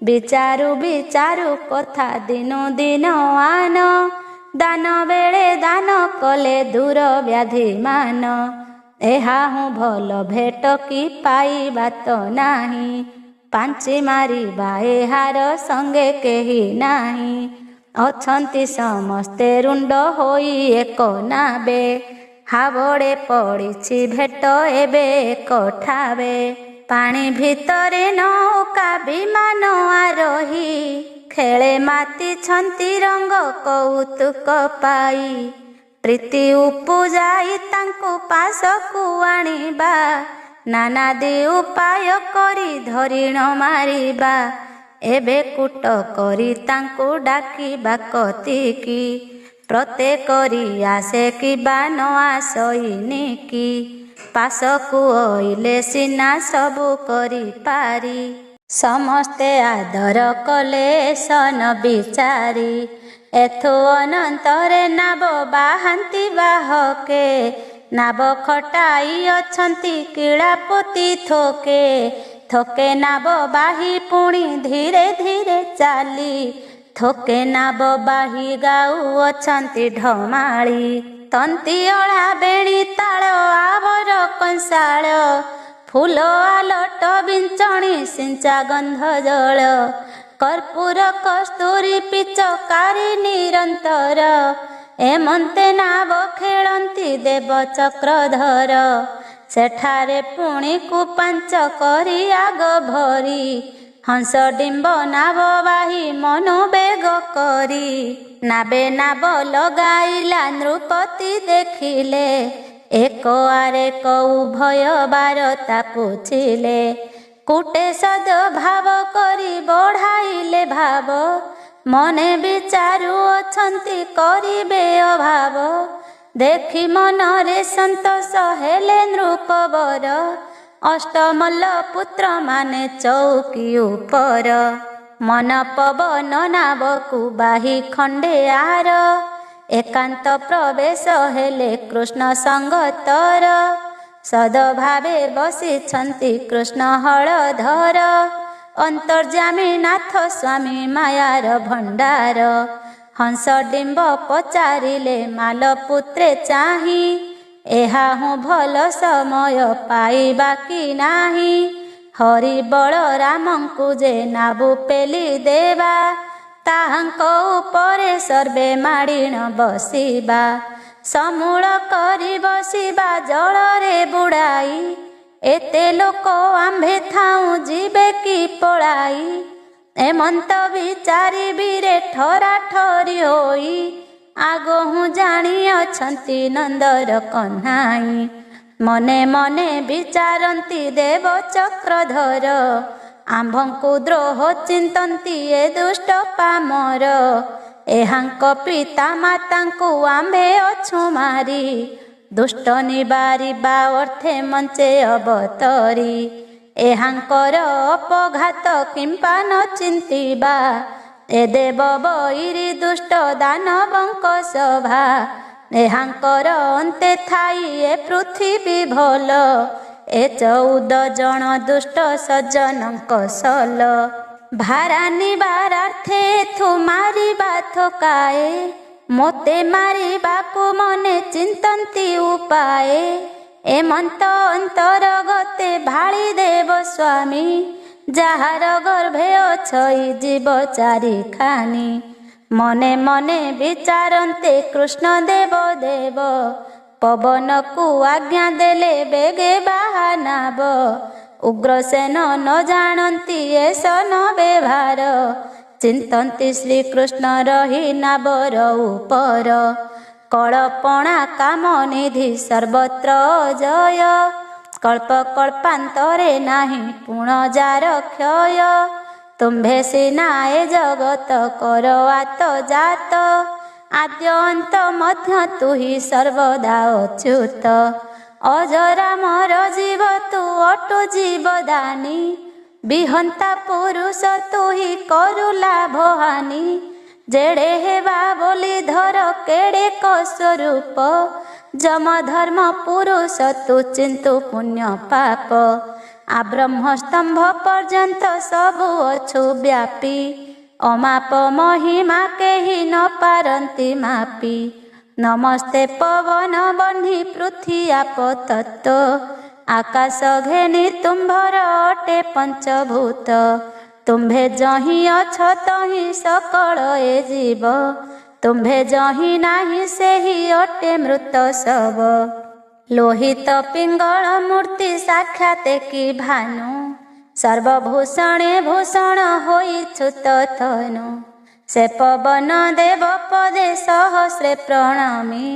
ବିଚାରୁ ବିଚାରୁ କଥା ଦିନୁ ଦିନ ଆନ ଦାନ ବେଳେ ଦାନ କଲେ ଦୂର ବ୍ୟାଧି ମାନ ଏହା ହୁଁ ଭଲ ଭେଟ କି ପାଇବା ତ ନାହିଁ ପାଞ୍ଚି ମାରିବା ଏହାର ସଙ୍ଗେ କେହି ନାହିଁ ଅଛନ୍ତି ସମସ୍ତେ ରୁଣ୍ଡ ହୋଇ ଏକ ନାବେ ହାବଡ଼େ ପଡ଼ିଛି ଭେଟ ଏବେ ଏକ ଠାବେ ପାଣି ଭିତରେ ନୌକା ବିମାନ ଆରୋହୀ ଖେଳେ ମାତିଛନ୍ତି ରଙ୍ଗ କୌତୁକ ପାଇ ପ୍ରୀତି ଉପୁଜାଇ ତାଙ୍କୁ ପାଶକୁ ଆଣିବା ନାନାଦି ଉପାୟ କରି ଧରିଣ ମାରିବା ଏବେ କୂଟ କରି ତାଙ୍କୁ ଡାକିବା କତିକି ପ୍ରତ୍ୟେକରି ଆସେ କିବା ନ ଆସଇନିକି ପାଶକୁ ଅଇଲେ ସିନା ସବୁ କରିପାରି ସମସ୍ତେ ଆଦର କଲେ ସନ ବିଚାରି ଏଥୁ ଅନନ୍ତରେ ନାବ ବାହାନ୍ତି ବାହକେ ନାବ ଖଟାଇ ଅଛନ୍ତି କିଳାପତି ଥୋକେ ଥୋକେ ନାବ ବାହି ପୁଣି ଧୀରେ ଧୀରେ ଚାଲି ଥୋକେ ନାବ ବାହି ଗାଉ ଅଛନ୍ତି ଢମାଳି ତନ୍ତି ଅଳା ବେଣୀ ତାଳ ଆବର କଂସାଳ ଫୁଲ ଆଲଟ ବିଞ୍ଚଣି ସିଞ୍ଚା ଗନ୍ଧ ଜଳ କର୍ପୂର କସ୍ତୁରୀ ପିଚକାରୀ ନିରନ୍ତର ଏମନ୍ତେ ନାବ ଖେଳନ୍ତି ଦେବ ଚକ୍ରଧର ସେଠାରେ ପୁଣି କୁପାଞ୍ଚ କରି ଆଗ ଭରି ହଂସ ଡିମ୍ବ ନାବ ବାହି ମନୋବେଗ କରି ନାବେ ନାବ ଲଗାଇଲା ନୃପତି ଦେଖିଲେ ଏକ ଆରେକ ଉଭୟ ବାରତା ପୁଛିଲେ କୁଟେ ସଦ ଭାବ କରି ବଢ଼ାଇଲେ ଭାବ ମନେ ବିଚାରୁ ଅଛନ୍ତି କରିବେ ଅଭାବ ଦେଖି ମନରେ ସନ୍ତୋଷ ହେଲେ ନୃପବର, ଅଷ୍ଟମଲ୍ଲ ପୁତ୍ର ମାନେ ଚୌକି ଉପର। ମନ ପବନ ନାବକୁ ବାହି ଖଣ୍ଡେ ଆର, ଏକାନ୍ତ ପ୍ରବେଶ ହେଲେ କୃଷ୍ଣ ସଙ୍ଗତର। ସଦଭାବେ ବସିଛନ୍ତି କୃଷ୍ଣ ହଳଧର, ଅନ୍ତର୍ଯ୍ୟାମୀ ନାଥ ସ୍ୱାମୀ ମାୟାର ଭଣ୍ଡାର। ହଂସ ଡିମ୍ବ ପଚାରିଲେ ମାଲପୁତ୍ରେ ଚାହିଁ, ଏହା ହୁଁ ଭଲ ସମୟ ପାଇବା କି ନାହିଁ। ହରି ବଳରାମଙ୍କୁ ଯେ ନାବୁ ପେଲି ଦେବା, ତାହାଙ୍କ ଉପରେ ସର୍ବେ ମାଡ଼ିଣ ବସିବା। ସମୂଳ କରି ବସିବା ଜଳରେ ବୁଡ଼ାଇ, ଏତେ ଲୋକ ଆମ୍ଭେ ଥାଉଁ ଯିବେ କି ପଳାଇ। ଏମନ୍ତ ବିଚାରିବିରେ ଠରାଠରି ହୋଇ, ଆଗହୁଁ ଜାଣିଅଛନ୍ତି ନନ୍ଦର କହ୍ନାଇ। ମନେ ମନେ ବିଚାରନ୍ତି ଦେବ ଚକ୍ରଧର, ଆମ୍ଭଙ୍କୁ ଦ୍ରୋହ ଚିନ୍ତନ୍ତି ଏ ଦୁଷ୍ଟ ପାମର। ଏହାଙ୍କ ପିତା ମାତାଙ୍କୁ ଆମ୍ଭେ ଅଛୁ ମାରି, ଦୁଷ୍ଟ ନିବାରିବା ଅର୍ଥେ ମଞ୍ଚେ ଅବତରି। ଏହାଙ୍କର ଅପଘାତ କିମ୍ପା ନ ଚିନ୍ତିବା, ଏ ଦେବ ବୈରୀ ଦୁଷ୍ଟ ଦାନବଙ୍କ ସଭା। ଏହାଙ୍କର ଅନ୍ତେ ଥାଇ ଏ ପୃଥିବୀ ଭଲ, ଏ 14 ଜଣ ଦୁଷ୍ଟ ସଜ୍ଜନଙ୍କ ସଲ। ଭାରା ନିବାରାର୍ଥେ ଏଥୁ ମାରିବା ଥକାଏ, ମୋତେ ମାରିବାକୁ ମନେ ଚିନ୍ତନ୍ତି ଉପାଏ। ଏମନ୍ତ ଅନ୍ତରଗତେ ଭାଳି ଦେବ ସ୍ୱାମୀ, ଯାହାର ଗର୍ଭେ ଅଛଇ ଜୀବ ଚାରିଖାନି। ମନେ ମନେ ବିଚାରନ୍ତେ କୃଷ୍ଣ ଦେବ ଦେବ, ପବନକୁ ଆଜ୍ଞା ଦେଲେ ବେଗେ ବାହାନାବ। ଉଗ୍ରସେନ ନ ଜାଣନ୍ତି ଏ ସନ ବ୍ୟବହାର, ଚିନ୍ତନ୍ତି ଶ୍ରୀକୃଷ୍ଣ ରହି ନାବର ଉପର। କଳପଣା କାମନିଧି ସର୍ବତ୍ର ଜୟ, କଳ୍ପ କଳ୍ପାନ୍ତରେ ନାହିଁ ପୁଣ ଯାର କ୍ଷୟ। ତୁମ୍ଭେ ସିନା ଏ ଜଗତ କର ଆତ ଜାତ, ଆଦ୍ୟ ଅନ୍ତ ମଧ୍ୟ ତୁହି ସର୍ବଦା ଅଚ୍ୟୁତ। ଅଜରାମର ଜୀବ ତୁ ଅଟୁ ଜୀବଦାନୀ, ବିହନ୍ତା ପୁରୁଷ ତୁହି କରୁ ଲାଭ ହାନି। ଯେଡ଼େ ହେବା ବୋଲି ଧର କେଡ଼େ ସ୍ୱରୂପ, ଯମ ଧର୍ମ ପୁରୁଷ ତୁ ଚିନ୍ତୁ ପୁଣ୍ୟ ପାପ। ଆବ୍ରହ୍ମସ୍ତମ୍ଭ ପର୍ଯ୍ୟନ୍ତ ସବୁ ଅଛୁ ବ୍ୟାପୀ, ଅମାପ ମହିମା କେହି ନ ପାରନ୍ତି ମାପି। ନମସ୍ତେ ପବନ ବହ୍ନି ପୃଥି ଆପ ତତ୍ତ୍ୱ, ଆକାଶ ଘେନି ତୁମ୍ଭର ଅଟେ ପଞ୍ଚଭୂତ। ତୁମ୍ଭେ ଯହିଁ ଅଛ ତହିଁ ସକଳ ଏ ଜୀବ, ତୁମ୍ଭେ ଯହିଁ ନାହିଁ ସେହି ଅଟେ ମୃତ ଶବ। ଲୋହିତ ପିଙ୍ଗଳ ମୂର୍ତ୍ତି ସାକ୍ଷାତ କି ଭାନୁ, ସର୍ବଭୂଷଣେ ଭୂଷଣ ହୋଇଛୁ ତନୁ। ସେ ପବନ ଦେବ ପଦେ ସହସ୍ରେ ପ୍ରଣମୀ,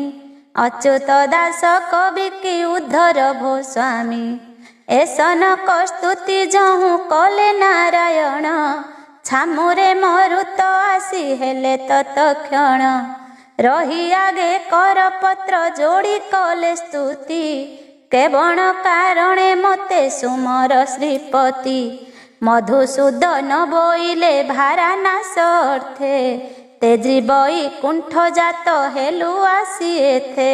ଅଚ୍ୟୁତ ଦାସ କବି କି ଉଦ୍ଧର ଭୋ ସ୍ୱାମୀ। ଏ ସନକ ସ୍ତୁତି ଯହୁଁ କଲେ ନାରାୟଣ, ଛାମୁରେ ମରୁତ ଆସି ହେଲେ ତତକ୍ଷଣ। ରହି ଆଗେ କରପତ୍ର ଯୋଡ଼ି କଲେ ସ୍ତୁତି, କେବଳ କାରଣେ ମୋତେ ସୁମର ଶ୍ରୀପତି। ମଧୁସୂଦନ ବୋଇଲେ ଭାରା ନାଶ ଅର୍ଥେ, ତେଜି ବଇ କୁଣ୍ଠ ଜାତ ହେଲୁ ଆସି ଏଥେ।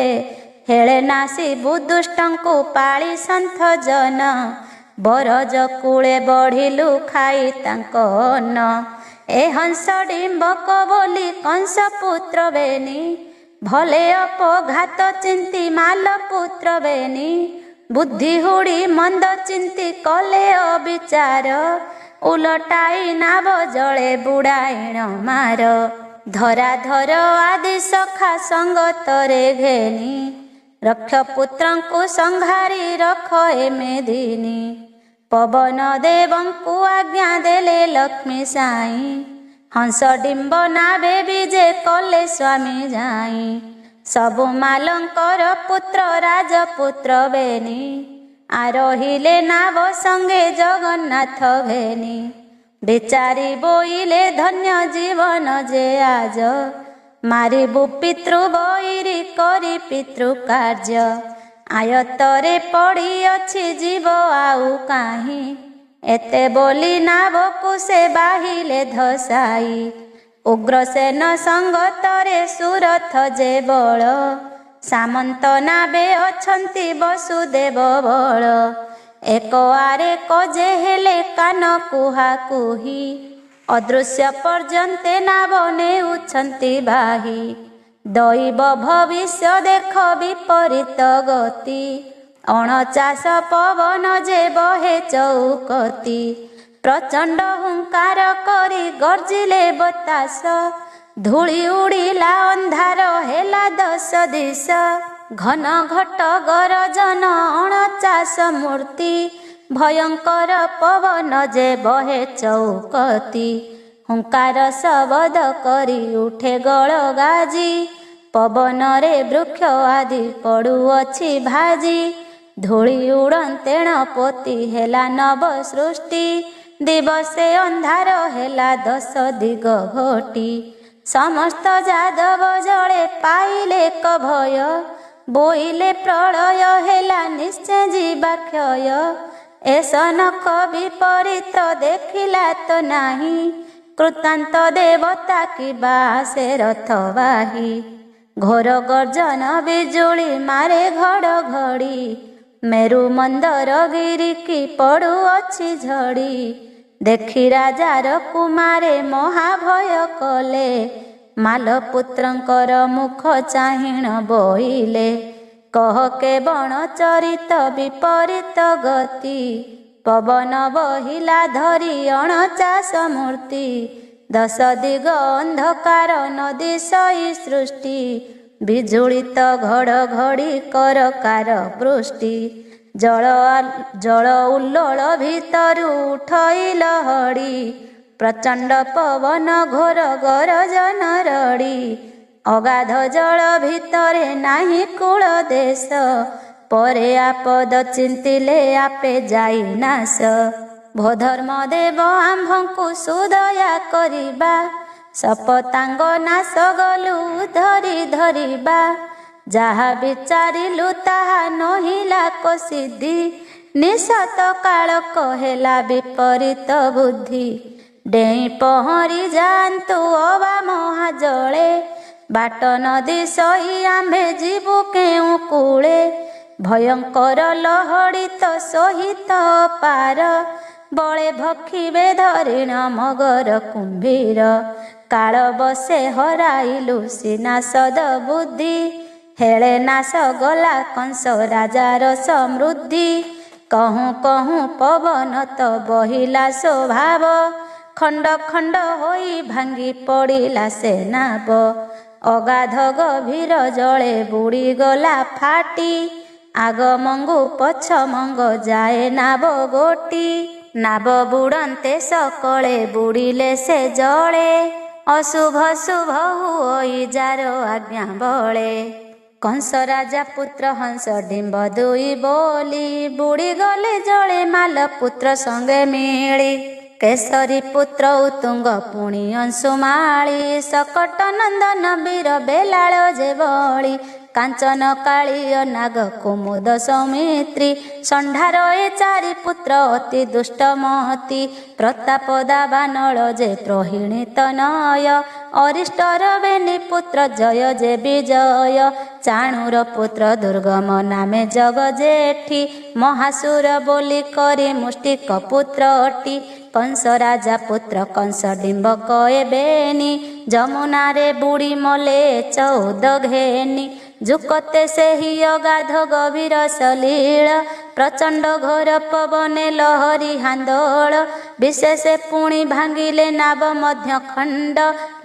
ହେଳେ ନାସି ବୁଦୁଷ୍ଟଙ୍କୁ ପାଳି ସନ୍ଥ ଜନ, ବରଜ କୂଳେ ବଢ଼ିଲୁ ଖାଇ ତାଙ୍କ ଅନ୍ନ। ଏ ହଂସ ଡିମ୍ବକ ବୋଲି କଂସ ପୁତ୍ର ବେନି, ଭଲେ ଅପଘାତ ଚିନ୍ତି ମାଲ ପୁତ୍ର ବେନି। ବୁଦ୍ଧି ହୁଡ଼ି ମନ୍ଦ ଚିନ୍ତି କଲେ ଅବିଚାର, ଉଲଟାଇ ନାବ ଜଳେ ବୁଡ଼ାଇଣ ମାର। ଧରାଧର ଆଦି ସଖା ସଙ୍ଗତରେ ଘେନି, ରକ୍ଷ ପୁତ୍ରଙ୍କୁ ସଂହାରି ରଖ ଏମେଦିନି। ପବନ ଦେବଙ୍କୁ ଆଜ୍ଞା ଦେଲେ ଲକ୍ଷ୍ମୀ ସାଇଁ, ହଂସ ଡିମ୍ବ ନାବେ ବିଜେ କଲେ ସ୍ୱାମୀ ଯାଇଁ। ସବୁ ମାଲଙ୍କର ପୁତ୍ର ରାଜପୁତ୍ର ବେନି, ଆରୋହିଲେ ନାବ ସଙ୍ଗେ ଜଗନ୍ନାଥ ଘେନି। ବିଚାରି ବୋଇଲେ ଧନ୍ୟ ଜୀବନ ଯେ ଆଜ, ମାରିବୁ ପିତୃ ବୈରୀ କରି ପିତୃ କାର୍ଯ୍ୟ। ଆୟତରେ ପଡ଼ିଅଛି ଜୀବ ଆଉ କାହିଁ, ଏତେ ବୋଲି ନାଭକୁ ସେ ବାହିଲେ ଧସାଇ। ଉଗ୍ରସେନ ସଙ୍ଗତରେ ସୁରଥ ଯେ ବଳ, ସାମନ୍ତ ନାବେ ଅଛନ୍ତି ବସୁଦେବ ବଳ। ଏକ ଆରେ କଜେ ହେଲେ କାନ କୁହା କୁହି, ଅଦୃଶ୍ୟ ପର୍ଯ୍ୟନ୍ତେ ନାବ ନେଉଛନ୍ତି ବାହି। ଦୈବ ଭବିଷ୍ୟ ଦେଖ ବିପରୀତ ଗତି, ଅଣଚାଷ ପବନ ଯେ ବହେ ଚଉକତି। ପ୍ରଚଣ୍ଡ ହୁଙ୍କାର କରି ଗର୍ଜିଲେ ବତାସ, ଧୂଳି ଉଡ଼ିଲା ଅନ୍ଧାର ହେଲା ଦଶ ଦିଶ। ଘନ ଘଟ ଗରଜନ ଅଣଚାଷ ମୂର୍ତ୍ତି, ଭୟଙ୍କର ପବନ ଯେ ବହେ ଚଉକତି। ହୁଙ୍କାର ଶବଦ କରି ଉଠେ ଗଳ ଗାଜି, ପବନରେ ବୃକ୍ଷ ଆଦି ପଡ଼ୁଅଛି ଭାଜି। ଧୂଳି ଉଡ଼ନ୍ତେଣ ପୋତି ହେଲା ନବ ସୃଷ୍ଟି, ଦିବସେ ଅନ୍ଧାର ହେଲା ଦଶ ଦିଗ ଘୋଟି। ସମସ୍ତ ଯାଦବ ଜଳେ ପାଇଲେ କ ଭୟ, ବୋଇଲେ ପ୍ରଳୟ ହେଲା ନିଶ୍ଚୟ ଯିବା କ୍ଷୟ। ଏସ ନଖ ବିପରୀତ ଦେଖିଲା ତ ନାହିଁ, କୃତାନ୍ତ ଦେବତା କିବା ସେ ରଥବାହୀ। ଘୋର ଗର୍ଜନ ବିଜୁଳି ମାରେ ଘଡ଼ଘଡ଼ି, ମେରୁ ମନ୍ଦର ଗିରିକି ପଡ଼ୁଅଛି ଝଡ଼ି। ଦେଖି ରାଜାର କୁମାରେ ମହାଭୟ କଲେ, ମାଲପୁତ୍ରଙ୍କର ମୁଖ ଚାହିଁଣ ବୋଇଲେ। କହ କେ ବଣ ଚରିତ ବିପରୀତ ଗତି, ପବନ ବହିଲା ଧରି ଅଣଚାଷ ମୂର୍ତ୍ତି। ଦଶ ଦିଗ ଅନ୍ଧକାର ନଦୀ ସହି ସୃଷ୍ଟି, ବିଜୁଳିତ ଘଡ଼ଘଡ଼ି କରକାର ବୃଷ୍ଟି। ଜଳ ଉଲ୍ଲୋଳ ଭିତରୁ ଉଠଇ ଲହଡ଼ି, ପ୍ରଚଣ୍ଡ ପବନ ଘୋର ଗରଜନ ରଡ଼ି। ଅଗାଧ ଜଳ ଭିତରେ ନାହିଁ କୂଳ ଦେଶ, ପରେ ଆପଦ ଚିନ୍ତିଲେ ଆପେ ଯାଇ ନାଶ। ଭୋଧର୍ମ ଦେବ ଆମ୍ଭଙ୍କୁ ସୁଦୟା କରିବା, ଶପତାଙ୍ଗ ନାଶ ଗଲୁ ଧରି ଧରିବା। ଯାହା ବିଚାରିଲୁ ତାହା ନହିଲା କ ସିଦ୍ଧି, ନିଶତ କାଳକ ହେଲା ବିପରୀତ ବୁଦ୍ଧି। ଡେଇଁ ପହଁରି ଯାଆନ୍ତୁ ଅବା ମହାଜଳେ, ବାଟ ନଦୀ ସହି ଆମ୍ଭେ ଯିବୁ କେଉଁ କୂଳେ। ଭୟଙ୍କର ଲହଡ଼ି ତ ସହିତ ପାର, ବଳେ ଭକ୍ଷିବେ ଧରିଣ ମଗର କୁମ୍ଭୀର। କାଳ ବସେ ହରାଇଲୁ ସିନା ସଦ ବୁଦ୍ଧି, ହେଳେ ନାଶ ଗଲା କଂସ ରାଜାର ସମୃଦ୍ଧି। କହୁଁ କହୁଁ ପବନ ତ ବହିଲା ସ୍ୱଭାବ, ଖଣ୍ଡ ଖଣ୍ଡ ହୋଇ ଭାଙ୍ଗି ପଡ଼ିଲା ସେ ନାବ। ଅଗାଧ ଗଭୀର ଜଳେ ବୁଡ଼ିଗଲା ଫାଟି, ଆଗ ମଙ୍ଗୁ ପଛ ମଙ୍ଗ ଯାଏ ନାବ ଗୋଟି। ନାବ ବୁଡ଼ନ୍ତେ ସକଳେ ବୁଡ଼ିଲେ ସେ ଜଳେ, ଅଶୁଭ ଶୁଭ ହୁଅଇ ଯାର ଆଜ୍ଞା ବଳେ। କଂସ ରାଜା ପୁତ୍ର ହଂସ ଡିମ୍ବ ଦୁଇ ବୋଲି, ବୁଡ଼ିଗଲେ ଜଳେ ମାଲପୁତ୍ର ସଙ୍ଗେ ମିଳି। କେଶରୀ ପୁତ୍ର ଉତୁଙ୍ଗ ପୁଣି ଅଂଶୁମାଳି, ଶକଟ ନନ୍ଦନ ବୀର ବେଲାଳ ଯେ ବଳି। କାଞ୍ଚନ କାଳିୟ ନାଗ କୁମୁଦ ସୌମିତ୍ରୀ, ଷଣ୍ଢାର ଏ ଚାରି ପୁତ୍ର ଅତି ଦୁଷ୍ଟ ମତି। ପ୍ରତାପ ଦାବାନଳ ଯେ ପ୍ରହିଣୀ ତନୟ, ଅରିଷ୍ଟର ବେନି ପୁତ୍ର ଜୟ ଯେ ବିଜୟ। ଚାଣୁର ପୁତ୍ର ଦୁର୍ଗମ ନାମେ ଜଗ ଜେଠି, ମହାସୁର ବୋଲି କରି ମୁଷ୍ଟିକ ପୁତ୍ର ଅଟି। କଂସ ରାଜା ପୁତ୍ର କଂସ ଡିମ୍ବକ ଏବେନି, ଯମୁନାରେ ବୁଡ଼ି ମଲେ 14 ଘେନି। ଯୁକତେ ସେହି ଅଗାଧ ଗଭୀର ସଲୀଳ, ପ୍ରଚଣ୍ଡ ଘୋର ପବନେ ଲହରୀ ହାନ୍ଦୋଳ। ବିଶେଷ ପୁଣି ଭାଙ୍ଗିଲେ ନାବ ମଧ୍ୟ ଖଣ୍ଡ,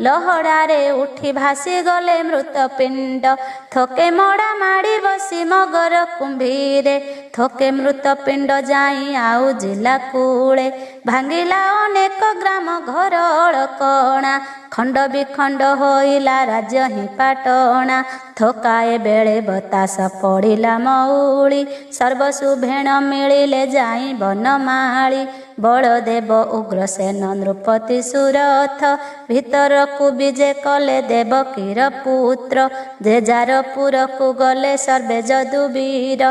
ଲହଡ଼ାରେ ଉଠି ଭାସି ଗଲେ ମୃତ ପିଣ୍ଡ। ଥୋକେ ମଡ଼ା ମାଡ଼ି ବସି ମଗର କୁମ୍ଭୀରେ, ଥୋକେ ମୃତ ପିଣ୍ଡ ଯାଇ ଆଉ ଜିଲା କୂଳେ। ଭାଙ୍ଗିଲା ଅନେକ ଗ୍ରାମ ଘର ଅଳକଣା, ଖଣ୍ଡ ବିଖଣ୍ଡ ହୋଇଲା ରାଜ୍ୟ ହିଁ ପାଟଣା। ଥୋକାଏ ବେଳେ ବତାସ ପଡ଼ିଲା ମଉଳି, ସର୍ବସୁ ଭେଣ ମିଳିଲେ ଯାଇ ବନମାଳି। ବଳଦେବ ଉଗ୍ରସେନ ନୃପତି ସୁରଥ ଭିତରକୁ ବିଜେ କଲେ ଦେବକୀର ପୁତ୍ର ଯେଜାରପୁରକୁ ଗଲେ ସର୍ବେ ଯଦୁବୀର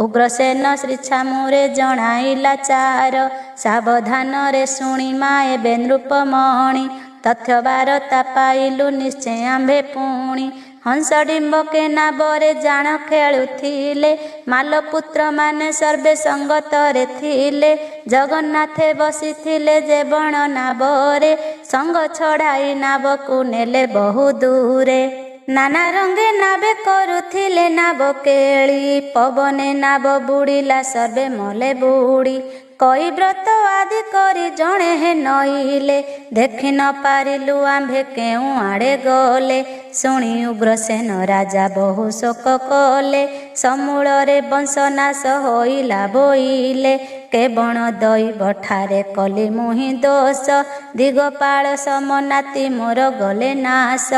ଉଗ୍ରସେନ ଶ୍ରୀ ଛାମୁରେ ଜଣାଇଲା ଚାର ସାବଧାନରେ ଶୁଣି ମା ଏବେ ନୃପମଣି ତଥ୍ୟ ବାରତା ପାଇଲୁ ନିଶ୍ଚୟ ଆମ୍ଭେ ପୁଣି ହଂସ ଡିମ୍ବକେ ନାବରେ ଜାଣ ଖେଳୁଥିଲେ ମାଲପୁତ୍ର ମାନେ ସର୍ବେ ସଙ୍ଗତରେ ଥିଲେ ଜଗନ୍ନାଥେ ବସିଥିଲେ ଯେ ବଣ ନାବରେ ସଙ୍ଗ ଛଡ଼ାଇ ନାବକୁ ନେଲେ ବହୁ ଦୂରେ ନାନା ରଙ୍ଗେ ନାବେ କରୁଥିଲେ ନାବ କେଳି ପବନେ ନାବ ବୁଡ଼ିଲା ସର୍ବେ ମଲେ ବୁଡ଼ି କଇ ବ୍ରତ ଆଦି କରି ଜଣେ ହେ ନଇଲେ ଦେଖି ନ ପାରିଲୁ ଆମ୍ଭେ କେଉଁ ଆଡ଼େ ଗଲେ ଶୁଣି ଉଗ୍ରସେନ ରାଜା ବହୁ ଶୋକ କଲେ ସମୂଳରେ ବଂଶନାଶ ହୋଇଲା ବୋଇଲେ କେବଣ ଦୈବଠାରେ କଲି ମୁହିଁ ଦୋଷ ଦିଗପାଳ ସମନାତି ମୋର ଗଲେ ନାଶ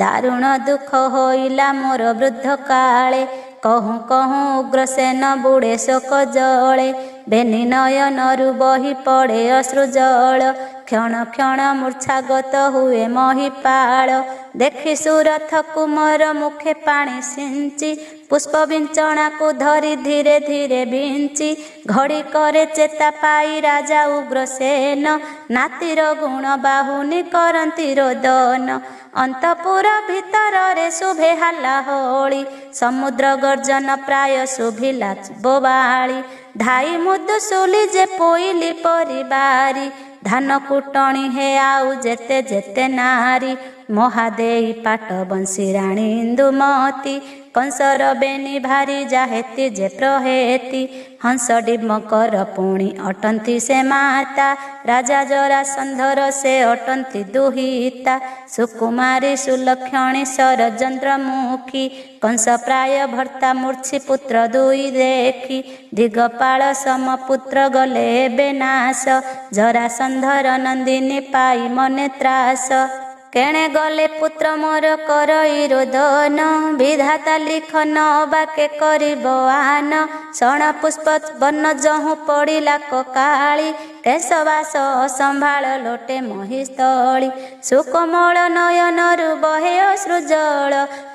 ଦାରୁଣ ଦୁଃଖ ହୋଇଲା ମୋର ବୃଦ୍ଧ କାଳେ କହୁଁ କହୁଁ ଉଗ୍ରସେନ ବୁଡ଼େ ଶୋକ ଜଳେ ବେନି ନୟନରୁ ବହି ପଡ଼େ ଅଶ୍ରୁ ଜଳ କ୍ଷଣ କ୍ଷଣ ମୂର୍ଚ୍ଛାଗତ ହୁଏ ମହିପାଳ ଦେଖି ସୁରଥକୁ ମୋର ମୁଖେ ପାଣି ସିଞ୍ଚି ପୁଷ୍ପ ବିଞ୍ଚଣାକୁ ଧରି ଧୀରେ ଧୀରେ ବିଞ୍ଚି ଘଡ଼ି କରେ ଚେତା ପାଇ ରାଜା ଉଗ୍ରସେନ ନାତିର ଗୁଣ ବାହୁନି କରନ୍ତି ରୋଦନ ଅନ୍ତପୁର ଭିତରରେ ଶୁଭେ ହାଲା ହୋଳି ସମୁଦ୍ର ଗର୍ଜନ ପ୍ରାୟ ଶୁଭିଲା ବୋବାଳି ଧାଇ ମୁଦୁସୁଲି ଯେ ପୋଇଲି ପରିବାରି ଧାନ କୁଟଣି ହେ ଆଉ ଯେତେ ଯେତେ ନାରୀ ମହାଦେଇ ପାଟ ବଂଶୀ ରାଣୀ ଇନ୍ଦୁମତୀ କଂସର ବେନି ଭାରି ଯାହେତି ଯେ ପ୍ରହେତି ହଂସ ଡିମ୍ବଙ୍କର ପୁଣି ଅଟନ୍ତି ସେ ମାତା ରାଜା ଜରାସନ୍ଧର ସେ ଅଟନ୍ତି ଦୁହିତା ସୁକୁମାରୀ ସୁଲକ୍ଷଣୀ ଷଡ଼ଯନ୍ତ୍ରମୁଖୀ କଂସ ପ୍ରାୟ ଭର୍ତ୍ତା ମୂର୍ଚ୍ଛି ପୁତ୍ର ଦୁଇ ଦେଖି ଦିଗପାଳ ସମପୁତ୍ର ଗଲେ ଏବେ ନାଶ ଜରାସନ୍ଧର ନନ୍ଦିନୀ ପାଇ ମନେ ତ୍ରାସ କେଣେ ଗଲେ ପୁତ୍ର ମୋର କରଇ ରୋଦନ ବିଧାତା ଲିଖନ ବାକେ କରିବ ଆନ ଶଣ ପୁଷ୍ପ ବନ ଯହୁଁ ପଡ଼ିଲା କକାଳି କେଶବାସ ଅସମ୍ଭାଳ ଲୋଟେ ମହିସ୍ଥଳୀ ସୁକୋମଳ ନୟନରୁ ବହେ ଅଶ୍ରୁଜଳ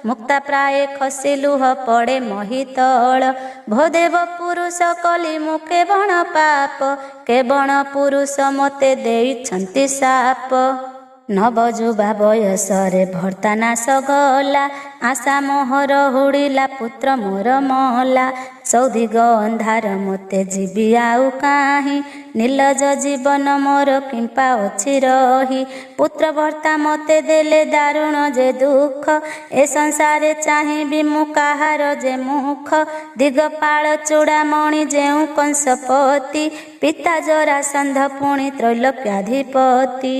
ମୁକ୍ତା ପ୍ରାୟ ଖସି ଲୁହ ପଡ଼େ ମହିତଳ ଭୋଦେବ ପୁରୁଷ କଲି ମୁଁ କେବଣ ପାପ କେବଣ ପୁରୁଷ ମୋତେ ଦେଇଛନ୍ତି ସାପ ନବଯୁବା ବୟସରେ ଭର୍ତ୍ତା ନାଶ ଗଲା ଆଶା ମୋହର ହୁଡ଼ିଲା ପୁତ୍ର ମୋର ମଲା ସୌଦିଗ ଅନ୍ଧାର ମୋତେ ଯିବି ଆଉ କାହିଁ ନିର୍ଲଜ ଜୀବନ ମୋର କିମ୍ପା ଅଛି ରହି ପୁତ୍ର ଭର୍ତ୍ତା ମୋତେ ଦେଲେ ଦାରୁଣ ଯେ ଦୁଃଖ ଏ ସଂସାରେ ଚାହିଁବି ମୁଁ କାହାର ଯେ ମୁଖ ଦିଗପାଳ ଚୂଡ଼ାମଣି ଯେଉଁ କଂସପତି ପିତା ଜରାସନ୍ଧ ପୁଣି ତ୍ରୈଲୋକ୍ୟାଧିପତି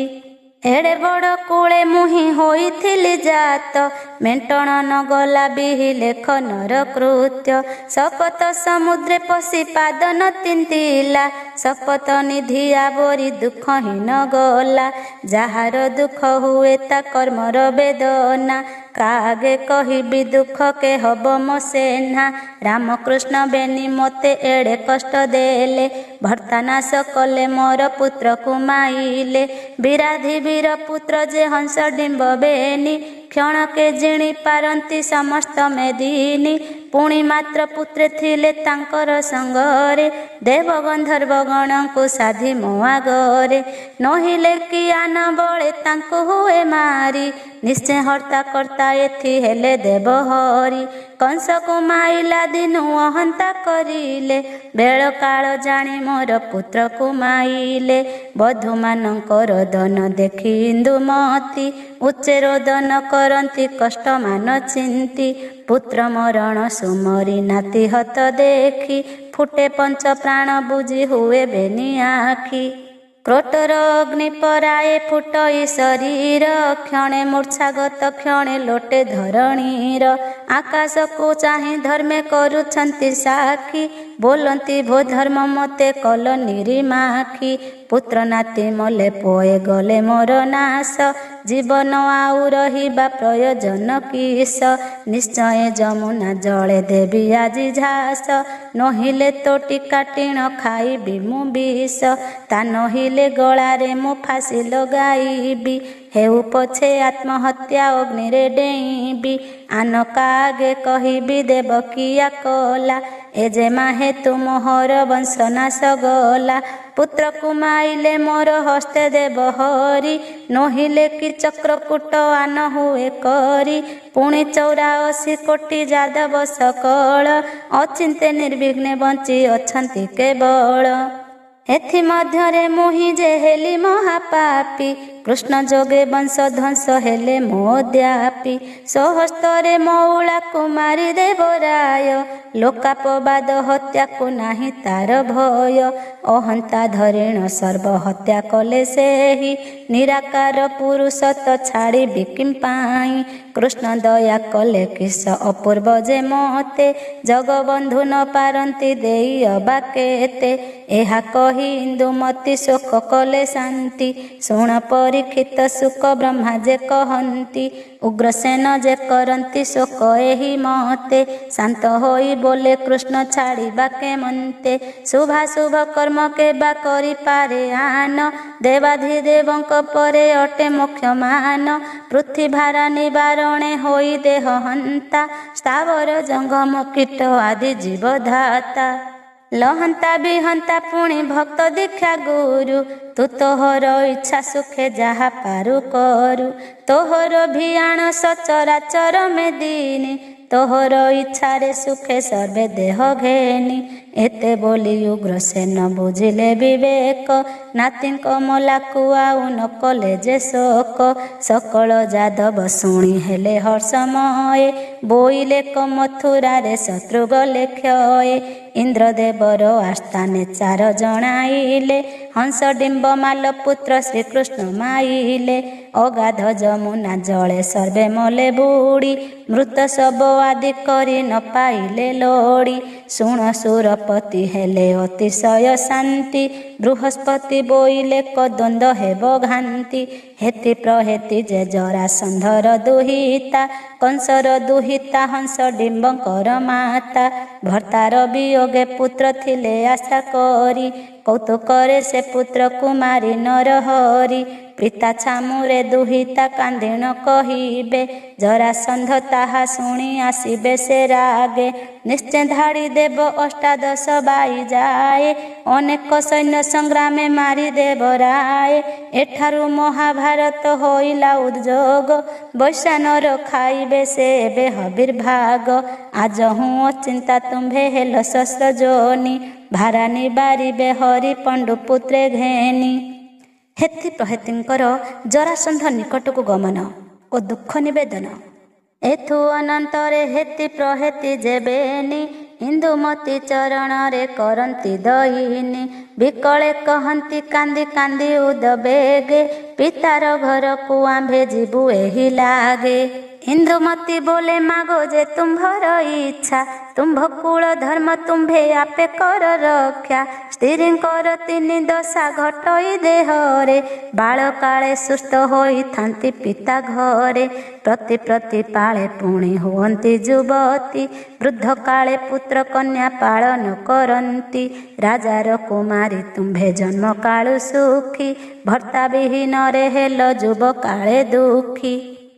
ଏଡ଼େ ବଡ଼ କୂଳେ ମୁହିଁ ହୋଇଥିଲି ଜାତ ମେଣ୍ଟଣ ନ ଗଲା ବିହି ଲେଖ ନର କୃତ୍ୟ ଶପଥ ସମୁଦ୍ରେ ପଶି ପାଦ ନ ତିନ୍ତିଲା ଶପଥ ନିଧି ଆବରି ଦୁଃଖ ହିଁ ନ ଗଲା ଯାହାର ଦୁଃଖ ହୁଏ ତା କର୍ମର ବେଦନା କାଗେ କହିବି ଦୁଃଖ କେ ହବ ମୋ ସେନା ରାମକୃଷ୍ଣ ବେନି ମୋତେ ଏଡ଼େ କଷ୍ଟ ଦେଲେ ଭର୍ତ୍ତା ନାଶ କଲେ ମୋର ପୁତ୍ରକୁ ମାଇଲେ ବିରାଧି ବୀର ପୁତ୍ର ଯେ ହଂସ ଡିମ୍ବ ବେନି କ୍ଷଣକେ ଜିଣି ପାରନ୍ତି ସମସ୍ତ ମେଦିନୀ ପୁଣି ମାତ୍ର ପୁତ୍ରେ ଥିଲେ ତାଙ୍କର ସଙ୍ଗରେ ଦେବ ଗନ୍ଧର୍ବ ଗଣଙ୍କୁ ସାଧି ମୋ ଆଗରେ ନହିଲେ କି ଆନ ବଳେ ତାଙ୍କୁ ହୁଏ ମାରି ନିଶ୍ଚୟ ହର୍ତ୍ତା କର୍ତ୍ତା ଏଥି ହେଲେ ଦେବ ହରି କଂସକୁ ମାଇଲା ଦିନୁ ଅହନ୍ତା କରିଲେ ବେଳ କାଳ ଜାଣି ମୋର ପୁତ୍ରକୁ ମାଇଲେ ବଧୂମାନଙ୍କର ରୋଦନ ଦେଖି ଇନ୍ଦୁମତୀ ଉଚ୍ଚେ ରୋଦନ କରନ୍ତି କଷ୍ଟ ମାନ ଚିନ୍ତି ପୁତ୍ର ମରଣ ସୁମରି ନାତି ହତ ଦେଖି ଫୁଟେ ପଞ୍ଚ ପ୍ରାଣ ବୁଝି ହୁଏ ବେନି ଆଖି କ୍ରୋଟର ଅଗ୍ନି ପରାଏ ଫୁଟଇ ଶରୀର କ୍ଷଣେ ମୂର୍ଚ୍ଛାଗତ କ୍ଷଣେ ଲୋଟେ ଧରଣୀର ଆକାଶକୁ ଚାହିଁ ଧର୍ମେ କରୁଛନ୍ତି ସାକ୍ଷୀ ବୋଲନ୍ତି ଭୋ ଧର୍ମ ମୋତେ କଲ ନିରିମାଖି पुत्र नाती मले पोए गले मोर नाश जीवन आउ रहिबा प्रयोजन किस निश्चय जमुना जले देवी आजी झास नहिले तो टीका टीण खाइबी मु विष ता नहिले गलारे मु फांसी लगाइबी हेउ पछे आत्महत्या अग्नि रे डेइबी आनका आगे कहिबी देवकिया कला ए जे माहे तु मोहर वंश नाश गला पुत्र कुमाइले मोर हस्ते देव हरि नहिले कि चक्रकूट आन हुए करी पुणी 84 कोटी जादव सकल अचिंते निर्विघ्ने बंची अछंती केवल एथि मध्यरे मुहि जे हेली महापापी कृष्ण जोगे वंश ध्वंस हेले मोद्यापी सहस्तरे मौला कुमारी देवराय लोकापवाद हत्या को नाही तार भय अहंता धरिण सर्व हत्या कले सेही निराकार पुरुष तो छाड़ी बिकिम पाई कृष्ण दया कले किस अपूर्व जे मते जगबंधु न पारंती देई अबा केते एहा कही इंदुमती शोक कले शांति शुण परीक्षित सुख ब्रह्मा जे कहंती उग्रसेन जे करंती शोक एही मते शांत होई बोले कृष्ण छाड़िबा के मनते शुभाशुभ कर्म के बा करि पारे आन देवाधिदेवंक परे अटे मोक्ष मान पृथ्वी भारा निवारणे होई देह हंता स्थावर जंगम कीट आदि जीवधाता लहंता बिहंता पुणी भक्त दीक्षा गुरु तू तोहर इच्छा सुखे जहा पारु करू तोहर भियाण सचराचर में दीनी तोहर इच्छा रे सुखे सर्वे देह घेनी एते बोली उग्रसेन बुझिले विवेक नातीଙ୍କ मलाकु आउ न कले जे शोक सकल जादव शुणी हेले हर्षमय बोइले क मथुरा रे शत्रु गले क्षय इंद्रदेवर आस्थाने चार जणाइले हंस डिंब माल पुत्र श्रीकृष्ण माइले अगाध जमुना जले सर्वे मले बुड़ी मृत शब आदि करी न पाइले लोड़ी शुण सुरपति हेले अतिशय शांति बृहस्पति बोइले कद्वंद हेब घांति हेति प्रहेति जे जरासंधर दुहिता कंसर दुहिता हंस डिंबकर माता भर्तार वियोगे पुत्र थिले आशा करी कौतुकरे से पुत्र कुमारी नरहरि पिता छामुरे दुहिता कांदिण कहिबे जरासंध ताहा शुणी आसिबे से रागे निश्चय धाड़ी देव अष्टादश बाई जाए अनेक सैन्य संग्रामे मारी देवराए एठारु महाभारत होइला उद्योग वैश्वानर खाइबे से एबे हबिर्भाग आज हूँ अचिंता तुम्भे हेल शस्त्र जोनी भारानी बारिबे हरि पंडु पुत्रे घेनी हेति प्रहेतिंकर जरासंध निकटକୁ गमन ଓ ଦୁଃଖ ନିବେଦନ एथु अनंतरे हेति प्रहेति जेबेनी इंदुमती चरणरे करंती दयिनी विकले कहंती कांदी कांदी उदबेगे पितार घर को आंभे जीवु एही लागे इंदुमती बोले मागो जे तुम्भर इच्छा तुम्भ कुल धर्म तुम्भे आपे कर रक्षा स्त्री कर तीन दशा घटई देहरे बाल काले सुस्थ होई थांती पिता घरे प्रति प्रति पाले पुणी हुअंती जुवती वृद्ध काले पुत्र कन्या पालन करंती राजार कुमारी तुम्भे जन्म कालु सुखी भर्ता विहीन रे हेल जुब काले दुखी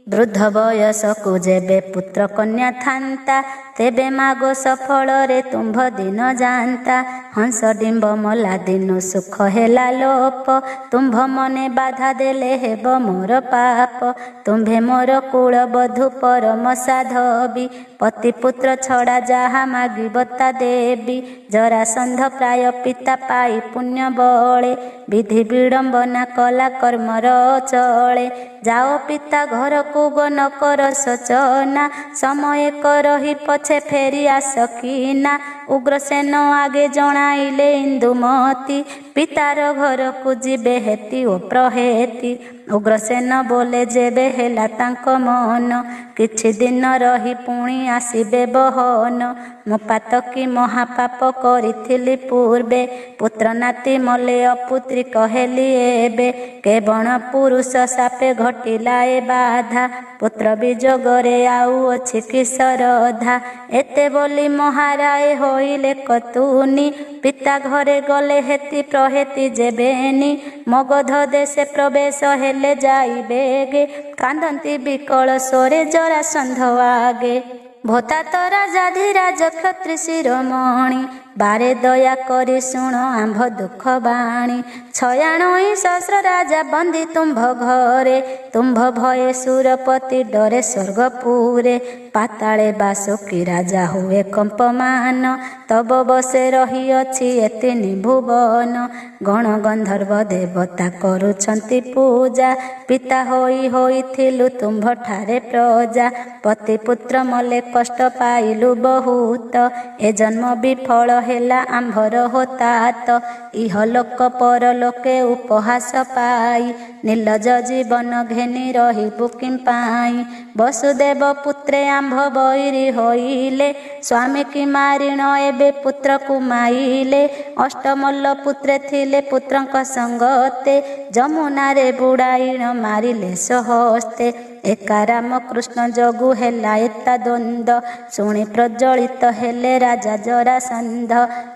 वृद्ध बयस को जेबे पुत्र कन्या थांता तेबे मागो सफल रे तुम्भ दिन जानता हंस डिंब मला दिन सुख हेला लोप तुम्भ मने बाधा देले हेब मोर पाप तुम्भे मोर कुल बधु परम साधबी पति पुत्र छड़ा जहा मागी बता देवी जरासंध प्राय पिता पाई पुण्य बळे विधि विडंबना कला कर्मर चले जाओ पिता घर को गन कर सचना समय करही पछे फेरी आसकीना उग्रसेन आगे जणाइले इंदुमती पितार घर को जिबे हेति ओ प्रहेति उग्रसेन बोले जेबे हेला तांक मन किछि दिन रही पुणी आसिबे बहन मो पातकी महापाप करिथिली पूर्वे पुत्र नाती मले अपुत्री कहेली एबे केवण पुरुष सापे घटिला ए बाधा पुत्र विजोगरे आउ अछि कि श्रद्धा एते बोली महाराय होइले कतुनी पिता घरे गले हेति प्रहेति जेबेनी मगध देशे प्रवेश हेले जाइबे गे कांदंती विकल स्वरे जरासंध आगे भोता तो राजा धीराज क्षत्रि शिरोमणि बारे दया करी शुण आंभ दुख बाणी छयाणई सहस्र राजा बंदी तुम्भ घरे तुम्भ भये सुरपति डरे स्वर्गपुरे पाताले बासुकी राजा हुए कंपमान तब बसे रही अछि एतिनि भुवन गण गंधर्व देवता करुछंती पूजा पिता होई होइथिलु तुम्भ ठारे प्रजा पति पुत्र मले कष्ट पाइलु बहुत ए जन्म विफल हेला आंभर होतात इह लोक परलोके उपहास पाई निर्लज जीवन घेनी रहिबु किं पाई वसुदेव पुत्रे आंभ बैरी होइले स्वामी की मारिण एबे पुत्र को माइले अष्टमल्ल पुत्रे थिले पुत्रंक संगते जमुना रे बुड़ाइण मारिले सहस्ते एका राम कृष्ण जगु हेला एता द्वंद्व शुणी प्रज्वलित हेले राजा जरासंध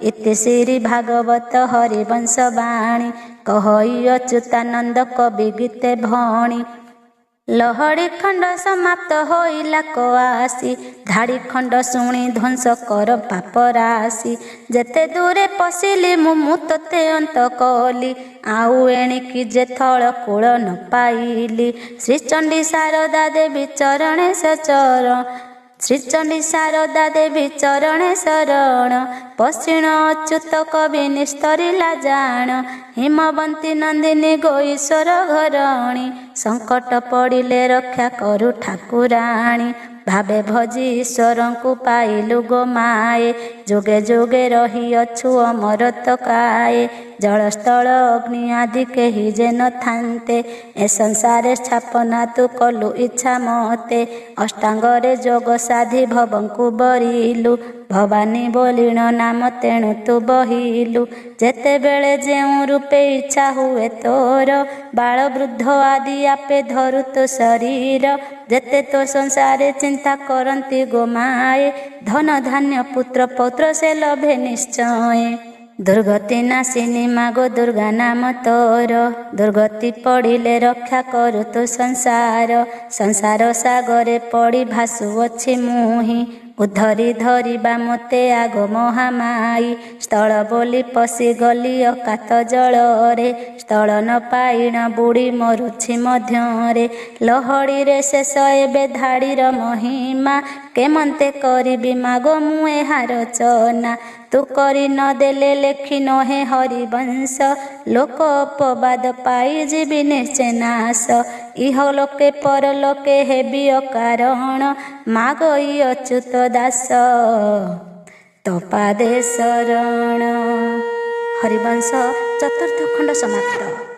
इति श्री भागवत हरिवंश बाणी कहई अच्युतानंद कवि गीते भणी लहड़ी खंड समाप्त होइला कआसी धाड़ी खंड शुणी ध्वंस कर पाप राशि जेते दूरे पशिली मु तोते अंत कली आउ एणिकी जे थल कूल न पाइली श्रीचंडी शारदा देवी चरणे सचरण श्रीचंडी शारदा देवी चरणे शरण पश्चिण अच्युत कवि निस्तरिला जान हिमवंती नंदिनी गोईश्वर घरणी संकट पड़िले रक्षा करू ठाकुराणी भावे भजी ईश्वरं को पाइलु गो माए जोगे जोगे रही अछु अमरत काए जलस्थल अग्नि आदि केहि जे न थान्ते ए संसारे स्थापना तु कलु इच्छा मते अष्टांगरे जोग साधि भवंकु बरिलु भवानी बोलिण नाम तेणु तु बहिलु जेते बेले जेउ रूपे इच्छा हुए तोर बाल वृद्ध आदि आपे धरु तो शरीर जेते तो संसारे चिंता करंती गोमाए धन धान्य पुत्र पौत्र से लभे निश्चय दुर्गति नाशिनी मागो दुर्गा नाम तोर दुर्गति पड़िले रक्षा करू तो संसार संसार सागरे पड़ी भासुअछि मुहि उद्धरी धरिबा मते आग महामाई स्थल बोली पशि गली अकात जलरे स्थल न पाइण बुड़ी मरुछि मध्यरे लहड़ी रे शेष एबे धाड़ीर महिमा केमंते करिबि मागो मु एहार चना तू करी न देले लेखि नहे हरिवंश लोक अपवाद पाई जीवी निश्चय नाश इह लोके परलोके हेबि अकारण मागई अच्युत दास तपादे शरण। हरिवंश चतुर्थ खंड समाप्त।